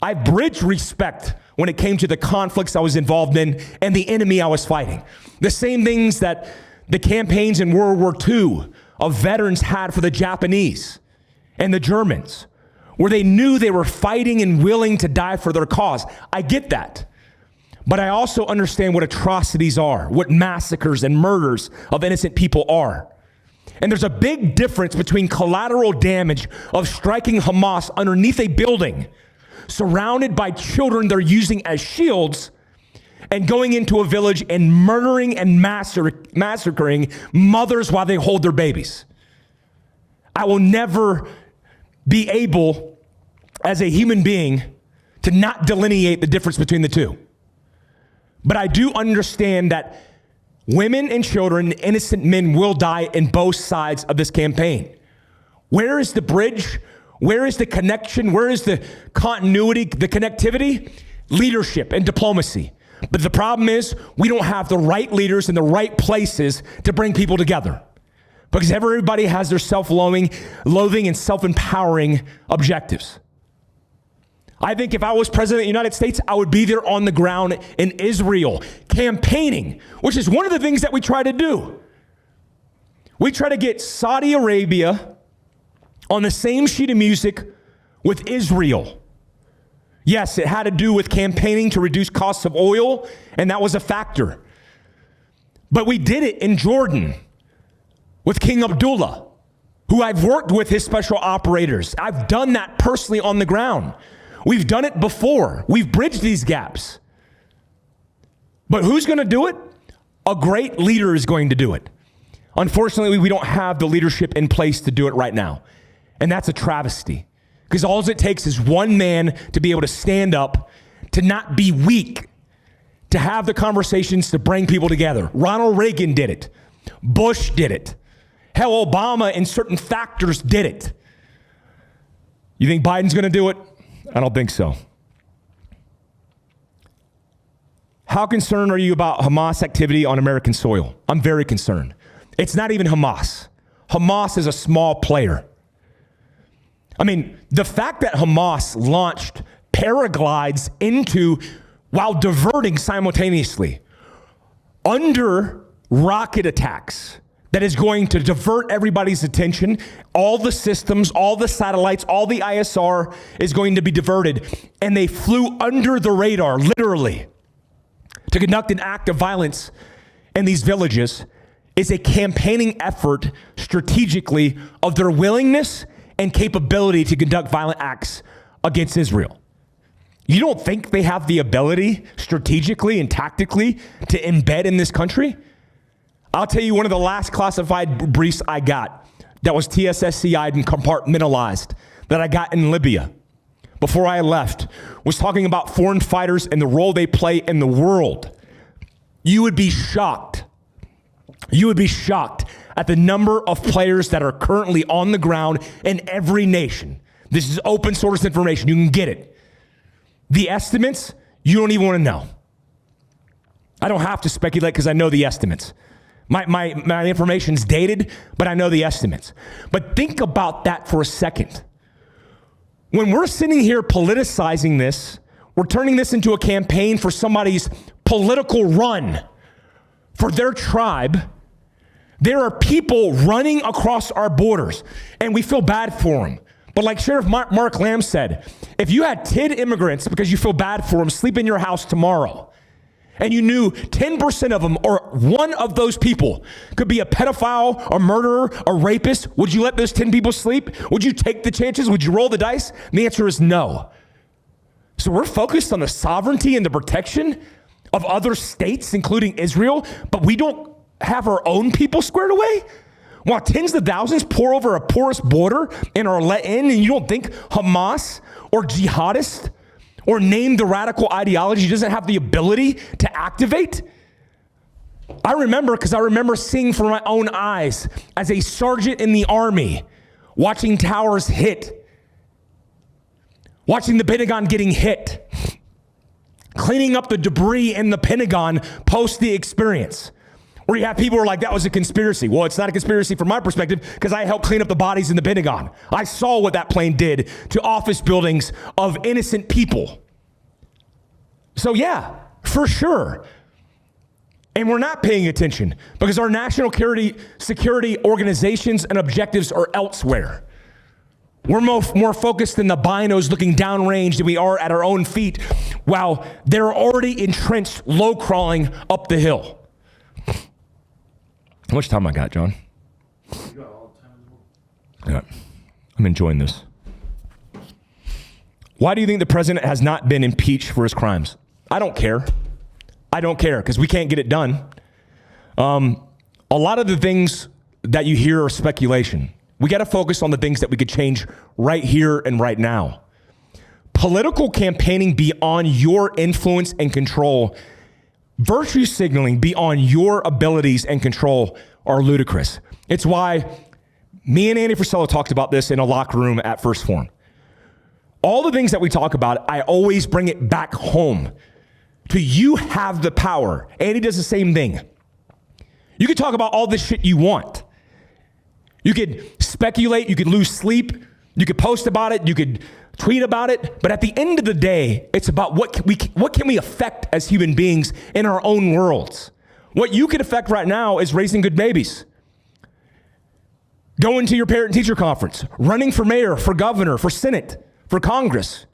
I bridged respect when it came to the conflicts I was involved in and the enemy I was fighting. The same things that the campaigns in World War II of veterans had for the Japanese and the Germans, where they knew they were fighting and willing to die for their cause. I get that. But I also understand what atrocities are, what massacres and murders of innocent people are. And there's a big difference between collateral damage of striking Hamas underneath a building surrounded by children they're using as shields, and going into a village and murdering and massacring mothers while they hold their babies. I will never be able, as a human being, to not delineate the difference between the two. But I do understand that women and children, innocent men, will die in both sides of this campaign. Where is the bridge? Where is the connection? Where is the continuity, the connectivity? Leadership and diplomacy. But the problem is we don't have the right leaders in the right places to bring people together, because everybody has their self-loathing and self-empowering objectives. I think if I was president of the United States, I would be there on the ground in Israel, campaigning, which is one of the things that we try to do. We try to get Saudi Arabia on the same sheet of music with Israel. Yes, it had to do with campaigning to reduce costs of oil, and that was a factor. But we did it in Jordan with King Abdullah, who I've worked with his special operators. I've done that personally on the ground. We've done it before. We've bridged these gaps. But who's going to do it? A great leader is going to do it. Unfortunately, we don't have the leadership in place to do it right now. And that's a travesty, because all it takes is one man to be able to stand up, to not be weak, to have the conversations to bring people together. Ronald Reagan did it. Bush did it. Hell, Obama in certain factors did it. You think Biden's going to do it? I don't think so. How concerned are you about Hamas activity on American soil? I'm very concerned. It's not even Hamas. Hamas is a small player. I mean, the fact that Hamas launched paraglides while diverting simultaneously under rocket attacks, that is going to divert everybody's attention. All the systems, all the satellites, all the ISR is going to be diverted. And they flew under the radar, literally, to conduct an act of violence in these villages is a campaigning effort strategically of their willingness and capability to conduct violent acts against Israel. You don't think they have the ability strategically and tactically to embed in this country? I'll tell you, one of the last classified briefs I got that was TSSCI'd and compartmentalized that I got in Libya before I left was talking about foreign fighters and the role they play in the world. You would be shocked. You would be shocked at the number of players that are currently on the ground in every nation. This is open source information. You can get it. The estimates, you don't even want to know. I don't have to speculate because I know the estimates. My information's dated, but I know the estimates. But think about that for a second. When we're sitting here politicizing this, we're turning this into a campaign for somebody's political run for their tribe. There are people running across our borders, and we feel bad for them. But like Sheriff Mark Lamb said, if you had 10 immigrants, because you feel bad for them, sleep in your house tomorrow, and you knew 10% of them or one of those people could be a pedophile, a murderer, a rapist, would you let those 10 people sleep? Would you take the chances? Would you roll the dice? And the answer is no. So we're focused on the sovereignty and the protection of other states, including Israel, but we don't have our own people squared away? While tens of thousands pour over a porous border and are let in, and you don't think Hamas or jihadists or name the radical ideology doesn't have the ability to activate? I remember seeing from my own eyes as a sergeant in the Army, watching towers hit, watching the Pentagon getting hit, cleaning up the debris in the Pentagon post the experience. Where you have people who are like, that was a conspiracy. Well, it's not a conspiracy from my perspective because I helped clean up the bodies in the Pentagon. I saw what that plane did to office buildings of innocent people. So yeah, for sure. And we're not paying attention because our national security organizations and objectives are elsewhere. We're more focused in the binos looking downrange than we are at our own feet while they're already entrenched low crawling up the hill. How much time I got, John? You got all the time in the world. Yeah, I'm enjoying this. Why do you think the president has not been impeached for his crimes? I don't care. I don't care because we can't get it done. A lot of the things that you hear are speculation. We got to focus on the things that we could change right here and right now. Political campaigning beyond your influence and control, virtue signaling beyond your abilities and control are ludicrous. It's why me and Andy Frisella talked about this in a locker room at First Form. All the things that we talk about, I always bring it back home to you have the power. Andy does the same thing. You could talk about all this shit you want. You could speculate, you could lose sleep, you could post about it, you could tweet about it, but at the end of the day, it's about what can we affect as human beings in our own worlds. What you can affect right now is raising good babies, going to your parent-teacher conference, running for mayor, for governor, for Senate, for Congress.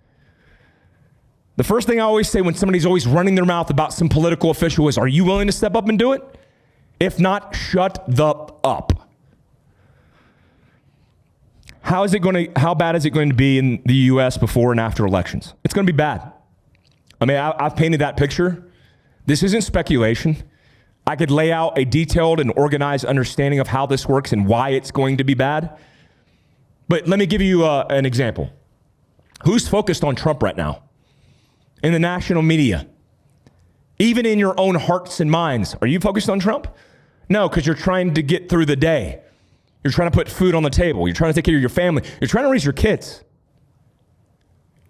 The first thing I always say when somebody's always running their mouth about some political official is, are you willing to step up and do it? If not, shut the up. How bad is it going to be in the U.S. before and after elections? It's going to be bad. I mean, I've painted that picture. This isn't speculation. I could lay out a detailed and organized understanding of how this works and why it's going to be bad. But let me give you an example. Who's focused on Trump right now? In the national media. Even in your own hearts and minds. Are you focused on Trump? No, because you're trying to get through the day. You're trying to put food on the table. You're trying to take care of your family. You're trying to raise your kids.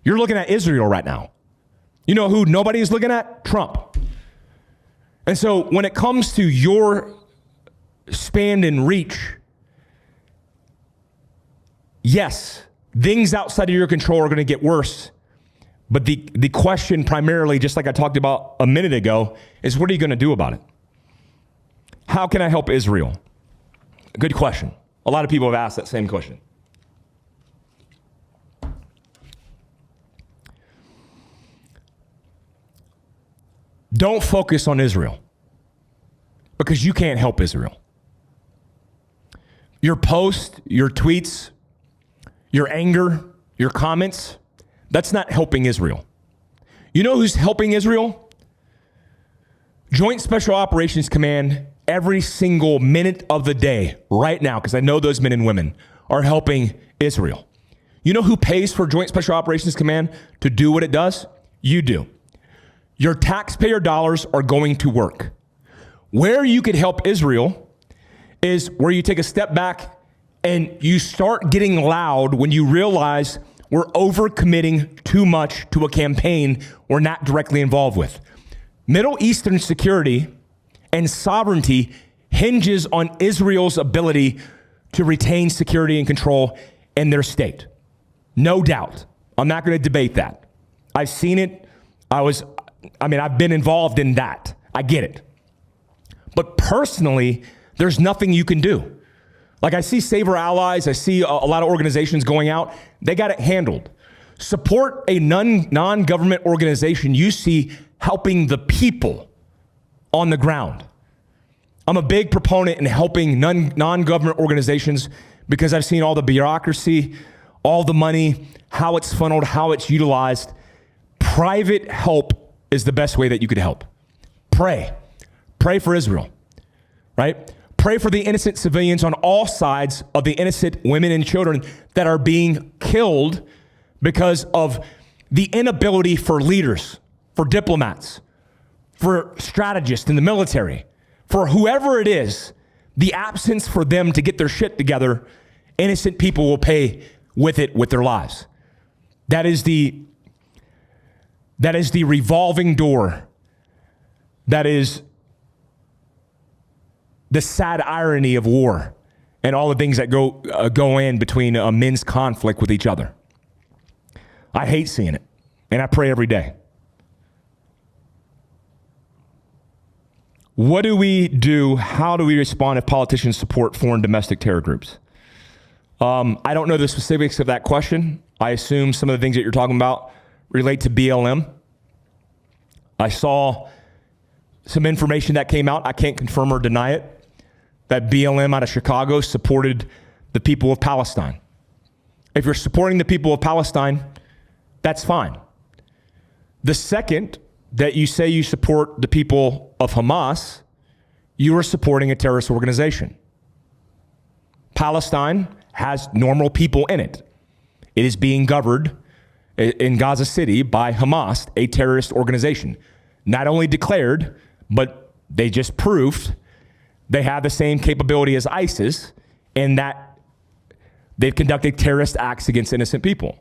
You're looking at Israel right now. You know who nobody is looking at? Trump. And so when it comes to your span and reach, yes, things outside of your control are going to get worse. But the question primarily, just like I talked about a minute ago, is what are you going to do about it? How can I help Israel? Good question. A lot of people have asked that same question. Don't focus on Israel because you can't help Israel. Your posts, your tweets, your anger, your comments, that's not helping Israel. You know who's helping Israel? Joint Special Operations Command every single minute of the day right now, because I know those men and women are helping Israel. You know who pays for Joint Special Operations Command to do what it does? You do. Your taxpayer dollars are going to work. Where you could help Israel is where you take a step back and you start getting loud when you realize we're overcommitting too much to a campaign we're not directly involved with. Middle Eastern security and sovereignty hinges on Israel's ability to retain security and control in their state. No doubt. I'm not going to debate that. I've seen it. I've been involved in that. I get it. But personally, there's nothing you can do. Like I see Save Our Allies, I see a lot of organizations going out. They got it handled. Support a non-government organization you see helping the people on the ground. I'm a big proponent in helping non-government organizations because I've seen all the bureaucracy, all the money, how it's funneled, how it's utilized. Private help is the best way that you could help. Pray for Israel, right? Pray for the innocent civilians on all sides of the innocent women and children that are being killed because of the inability for leaders, for diplomats, for strategists in the military, for whoever it is, the absence for them to get their shit together. Innocent people will pay with it with their lives. That is the revolving door. That is the sad irony of war and all the things that go in between men's conflict with each other. I hate seeing it, and I pray every day. What do we do? How do we respond if politicians support foreign domestic terror groups? I don't know the specifics of that question. I assume some of the things that you're talking about relate to BLM. I saw some information that came out. I can't confirm or deny it. That BLM out of Chicago supported the people of Palestine. If you're supporting the people of Palestine, that's fine. The second that you say you support the people of Hamas, you are supporting a terrorist organization. Palestine has normal people in it. It is being governed in Gaza City by Hamas, a terrorist organization. Not only declared, but they just proved they have the same capability as ISIS in that they've conducted terrorist acts against innocent people.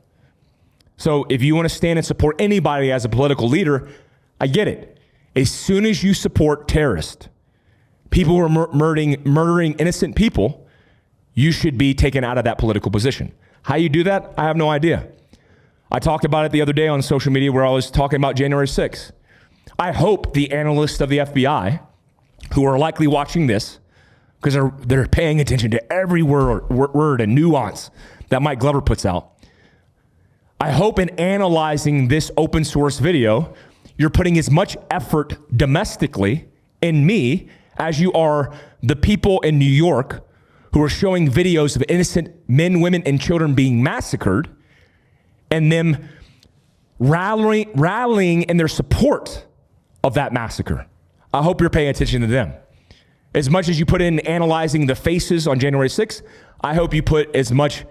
So if you want to stand and support anybody as a political leader, I get it. As soon as you support terrorists, people who are murdering innocent people, you should be taken out of that political position. How you do that, I have no idea. I talked about it the other day on social media where I was talking about January 6th. I hope the analysts of the FBI, who are likely watching this, because they're paying attention to every word and nuance that Mike Glover puts out. I hope in analyzing this open source video, you're putting as much effort domestically in me as you are the people in New York who are showing videos of innocent men, women, and children being massacred and them rallying in their support of that massacre. I hope you're paying attention to them. As much as you put in analyzing the faces on January 6th, I hope you put as much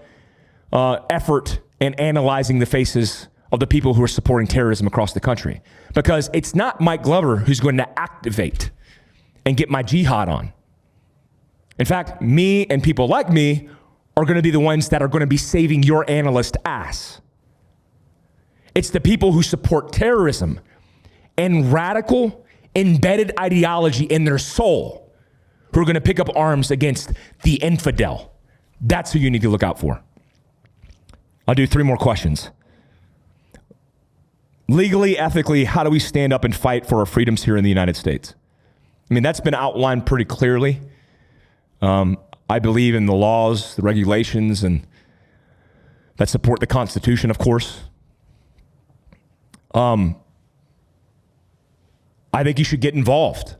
effort in analyzing the faces of the people who are supporting terrorism across the country. Because it's not Mike Glover who's going to activate and get my jihad on. In fact, me and people like me are going to be the ones that are going to be saving your analyst ass. It's the people who support terrorism and radical embedded ideology in their soul who are going to pick up arms against the infidel. That's who you need to look out for. I'll do 3 more questions. Legally, ethically, how do we stand up and fight for our freedoms here in the United States? I mean, that's been outlined pretty clearly. I believe in the laws, the regulations, and that support the Constitution, of course. I think you should get involved.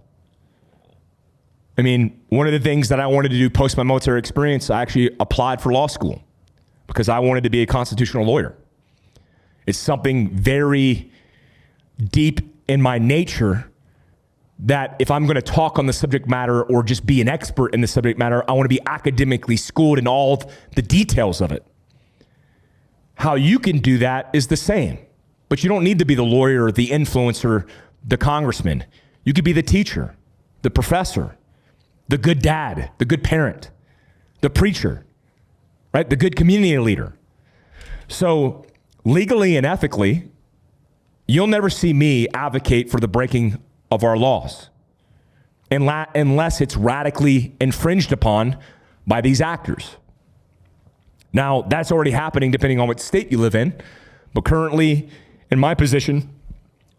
I mean, one of the things that I wanted to do post my military experience, I actually applied for law school because I wanted to be a constitutional lawyer. It's something very deep in my nature that if I'm going to talk on the subject matter or just be an expert in the subject matter, I want to be academically schooled in all of the details of it. How you can do that is the same, but you don't need to be the lawyer, the influencer, the congressman. You could be the teacher, the professor, the good dad, the good parent, the preacher, right? The good community leader. So legally and ethically, you'll never see me advocate for the breaking of our laws unless it's radically infringed upon by these actors. Now, that's already happening depending on what state you live in, but currently in my position,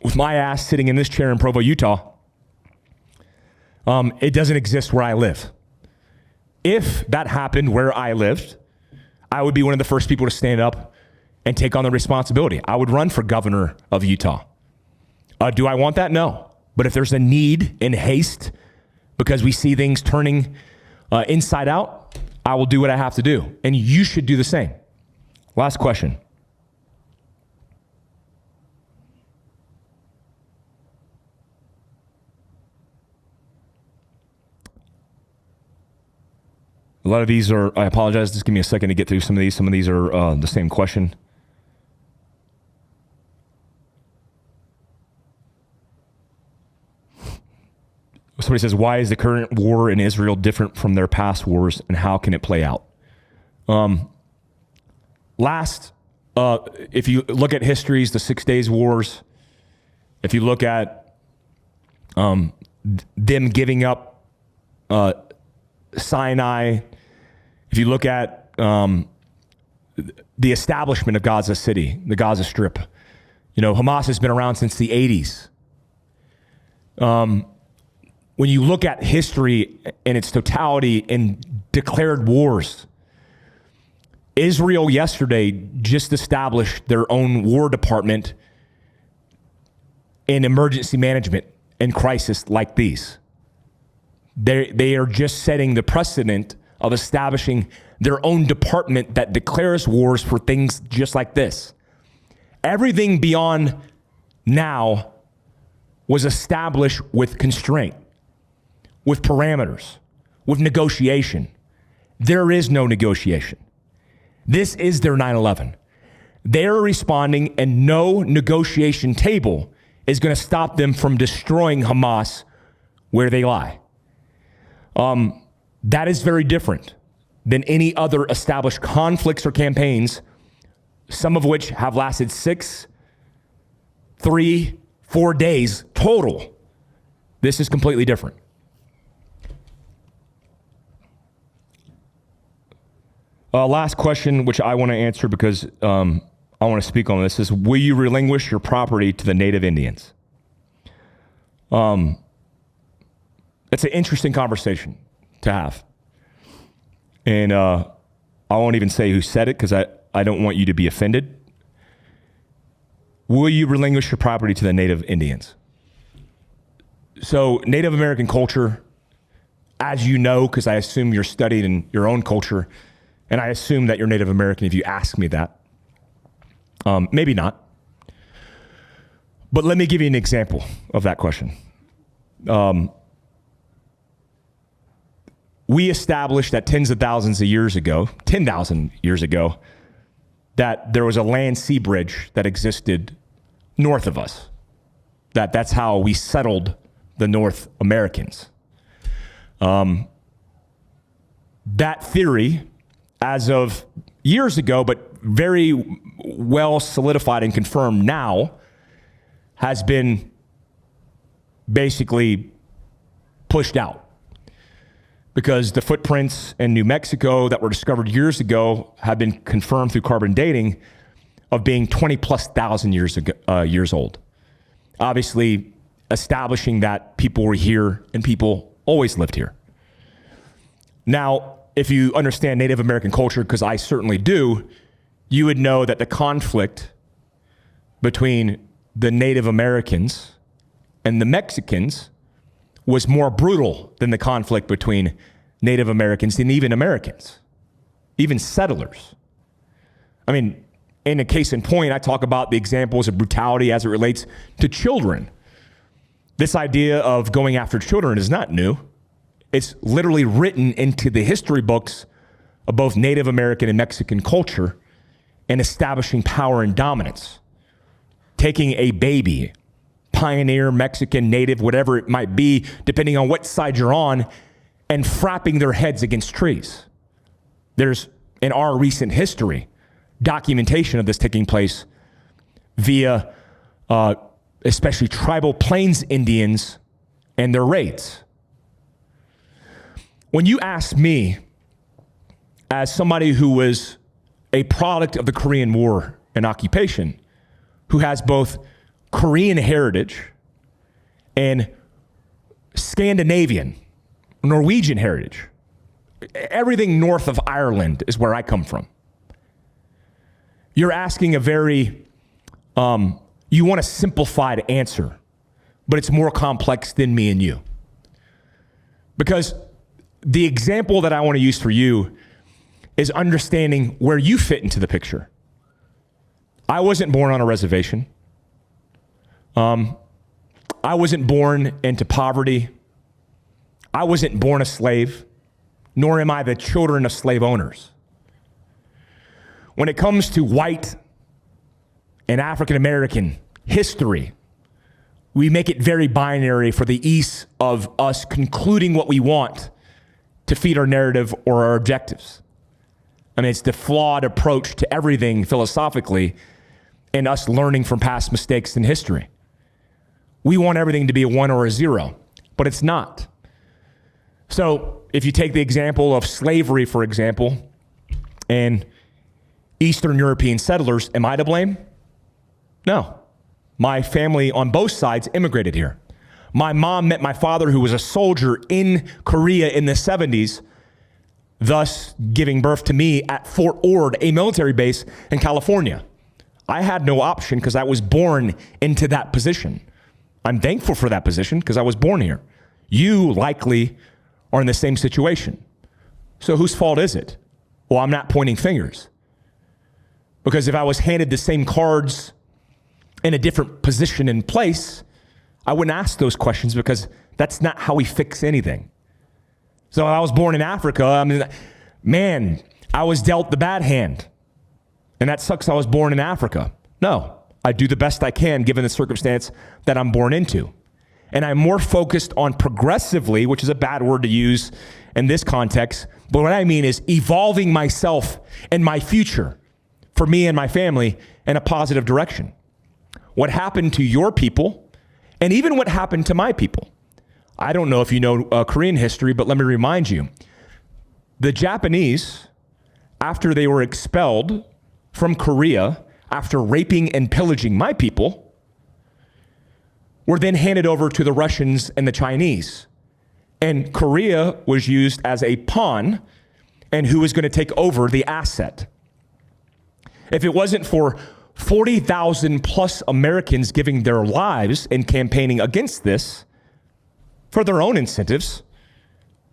with my ass sitting in this chair in Provo, Utah, it doesn't exist where I live. If that happened where I lived, I would be one of the first people to stand up and take on the responsibility. I would run for governor of Utah. Do I want that? No. But if there's a need in haste because we see things turning inside out, I will do what I have to do. And you should do the same. Last question. A lot of these are, I apologize, just give me a second to get through some of these. Some of these are the same question. Somebody says, why is the current war in Israel different from their past wars and how can it play out? If you look at histories, the 6 Days Wars, if you look at them giving up Sinai, if you look at the establishment of Gaza City, the Gaza Strip, Hamas has been around since the 80s. When you look at history in its totality and declared wars, Israel yesterday just established their own war department in emergency management and crisis like these. They are just setting the precedent of establishing their own department that declares wars for things just like this. Everything beyond now was established with constraint, with parameters, with negotiation. There is no negotiation. This is their 9/11. They're responding, and no negotiation table is going to stop them from destroying Hamas where they lie. That is very different than any other established conflicts or campaigns, some of which have lasted 6, 3, 4 days total. This is completely different. Last question, which I want to answer because I want to speak on this, is will you relinquish your property to the native Indians? It's an interesting conversation to have. And I won't even say who said it because I don't want you to be offended. Will you relinquish your property to the native Indians? So Native American culture, as you know, because I assume you're studied in your own culture, and I assume that you're Native American if you ask me that. Maybe not. But let me give you an example of that question. We established that tens of thousands of years ago, 10,000 years ago, that there was a land-sea bridge that existed north of us. That's how we settled the North Americans. That theory, as of years ago, but very well solidified and confirmed now, has been basically pushed out. Because the footprints in New Mexico that were discovered years ago have been confirmed through carbon dating of being 20,000+ years old. Obviously, establishing that people were here and people always lived here. Now, if you understand Native American culture, because I certainly do, you would know that the conflict between the Native Americans and the Mexicans was more brutal than the conflict between Native Americans and even Americans, even settlers. I mean, in a case in point, I talk about the examples of brutality as it relates to children. This idea of going after children is not new. It's literally written into the history books of both Native American and Mexican culture and establishing power and dominance. Taking a baby, pioneer, Mexican, native, whatever it might be, depending on what side you're on, and frapping their heads against trees. There's, in our recent history, documentation of this taking place via especially tribal Plains Indians and their raids. When you ask me, as somebody who was a product of the Korean War and occupation, who has both Korean heritage and Scandinavian, Norwegian heritage. Everything north of Ireland is where I come from. You're asking a very, you want a simplified answer, but it's more complex than me and you. Because the example that I want to use for you is understanding where you fit into the picture. I wasn't born on a reservation. I wasn't born into poverty. I wasn't born a slave, nor am I the children of slave owners. When it comes to white and African American history, we make it very binary for the ease of us concluding what we want to feed our narrative or our objectives. I mean, it's the flawed approach to everything philosophically and us learning from past mistakes in history. We want everything to be a 1 or a 0, but it's not. So if you take the example of slavery, for example, and Eastern European settlers, am I to blame? No. My family on both sides immigrated here. My mom met my father, who was a soldier in Korea in the 70s, thus giving birth to me at Fort Ord, a military base in California. I had no option because I was born into that position. I'm thankful for that position because I was born here. You likely are in the same situation. So whose fault is it? Well, I'm not pointing fingers. Because if I was handed the same cards in a different position and place, I wouldn't ask those questions because that's not how we fix anything. So I was born in Africa. I mean, man, I was dealt the bad hand. And that sucks I was born in Africa. No, I do the best I can given the circumstance that I'm born into. And I'm more focused on progressively, which is a bad word to use in this context, but what I mean is evolving myself and my future for me and my family in a positive direction. What happened to your people, and even what happened to my people. I don't know if you know Korean history, but let me remind you. The Japanese, after they were expelled from Korea, after raping and pillaging my people, were then handed over to the Russians and the Chinese. And Korea was used as a pawn, and who was going to take over the asset. If it wasn't for 40,000 plus Americans giving their lives and campaigning against this for their own incentives,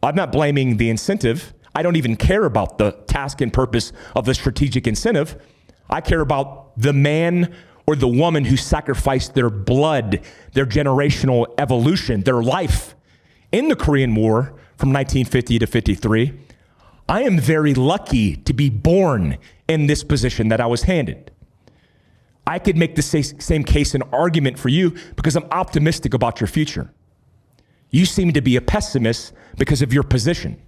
I'm not blaming the incentive. I don't even care about the task and purpose of the strategic incentive. I care about the man or the woman who sacrificed their blood, their generational evolution, their life in the Korean War from 1950 to 53. I am very lucky to be born in this position that I was handed. I could make the same case and argument for you because I'm optimistic about your future. You seem to be a pessimist because of your position.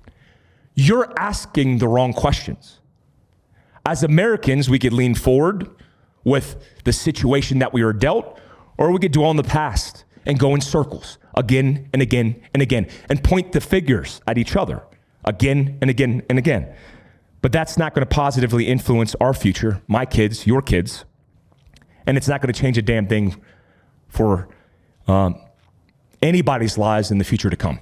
You're asking the wrong questions. As Americans, we could lean forward with the situation that we were dealt, or we could dwell in the past and go in circles again and again and again and point the fingers at each other again and again and again. But that's not going to positively influence our future, my kids, your kids, and it's not going to change a damn thing for anybody's lives in the future to come.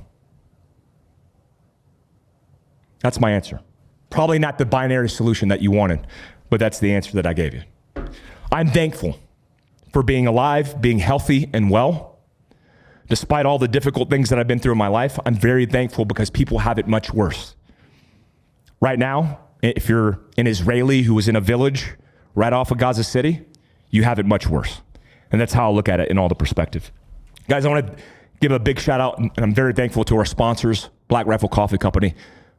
That's my answer. Probably not the binary solution that you wanted, but that's the answer that I gave you. I'm thankful for being alive, being healthy and well. Despite all the difficult things that I've been through in my life, I'm very thankful because people have it much worse. Right now, if you're an Israeli who was in a village right off of Gaza City, you have it much worse. And that's how I look at it in all the perspective. Guys, I want to give a big shout out, and I'm very thankful to our sponsors, Black Rifle Coffee Company.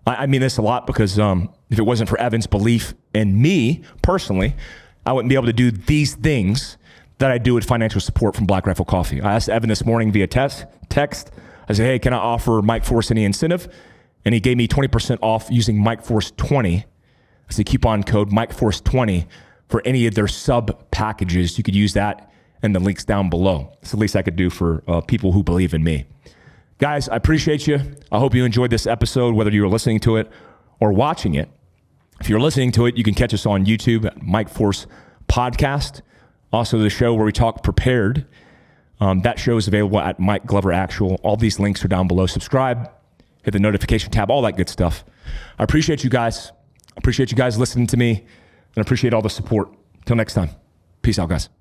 I mean this a lot because if it wasn't for Evan's belief in me personally, I wouldn't be able to do these things that I do with financial support from Black Rifle Coffee. I asked Evan this morning via text. I said, hey, can I offer Mike Force any incentive? And he gave me 20% off using Mike Force 20. That's the coupon code Mike Force 20 for any of their sub packages. You could use that and the links down below. It's the least I could do for people who believe in me. Guys, I appreciate you. I hope you enjoyed this episode, whether you were listening to it or watching it. If you're listening to it, you can catch us on YouTube at Mike Force Podcast. Also, the show where we talk prepared. That show is available at Mike Glover Actual. All these links are down below. Subscribe, hit the notification tab, all that good stuff. I appreciate you guys. I appreciate you guys listening to me, and I appreciate all the support. Till next time. Peace out, guys.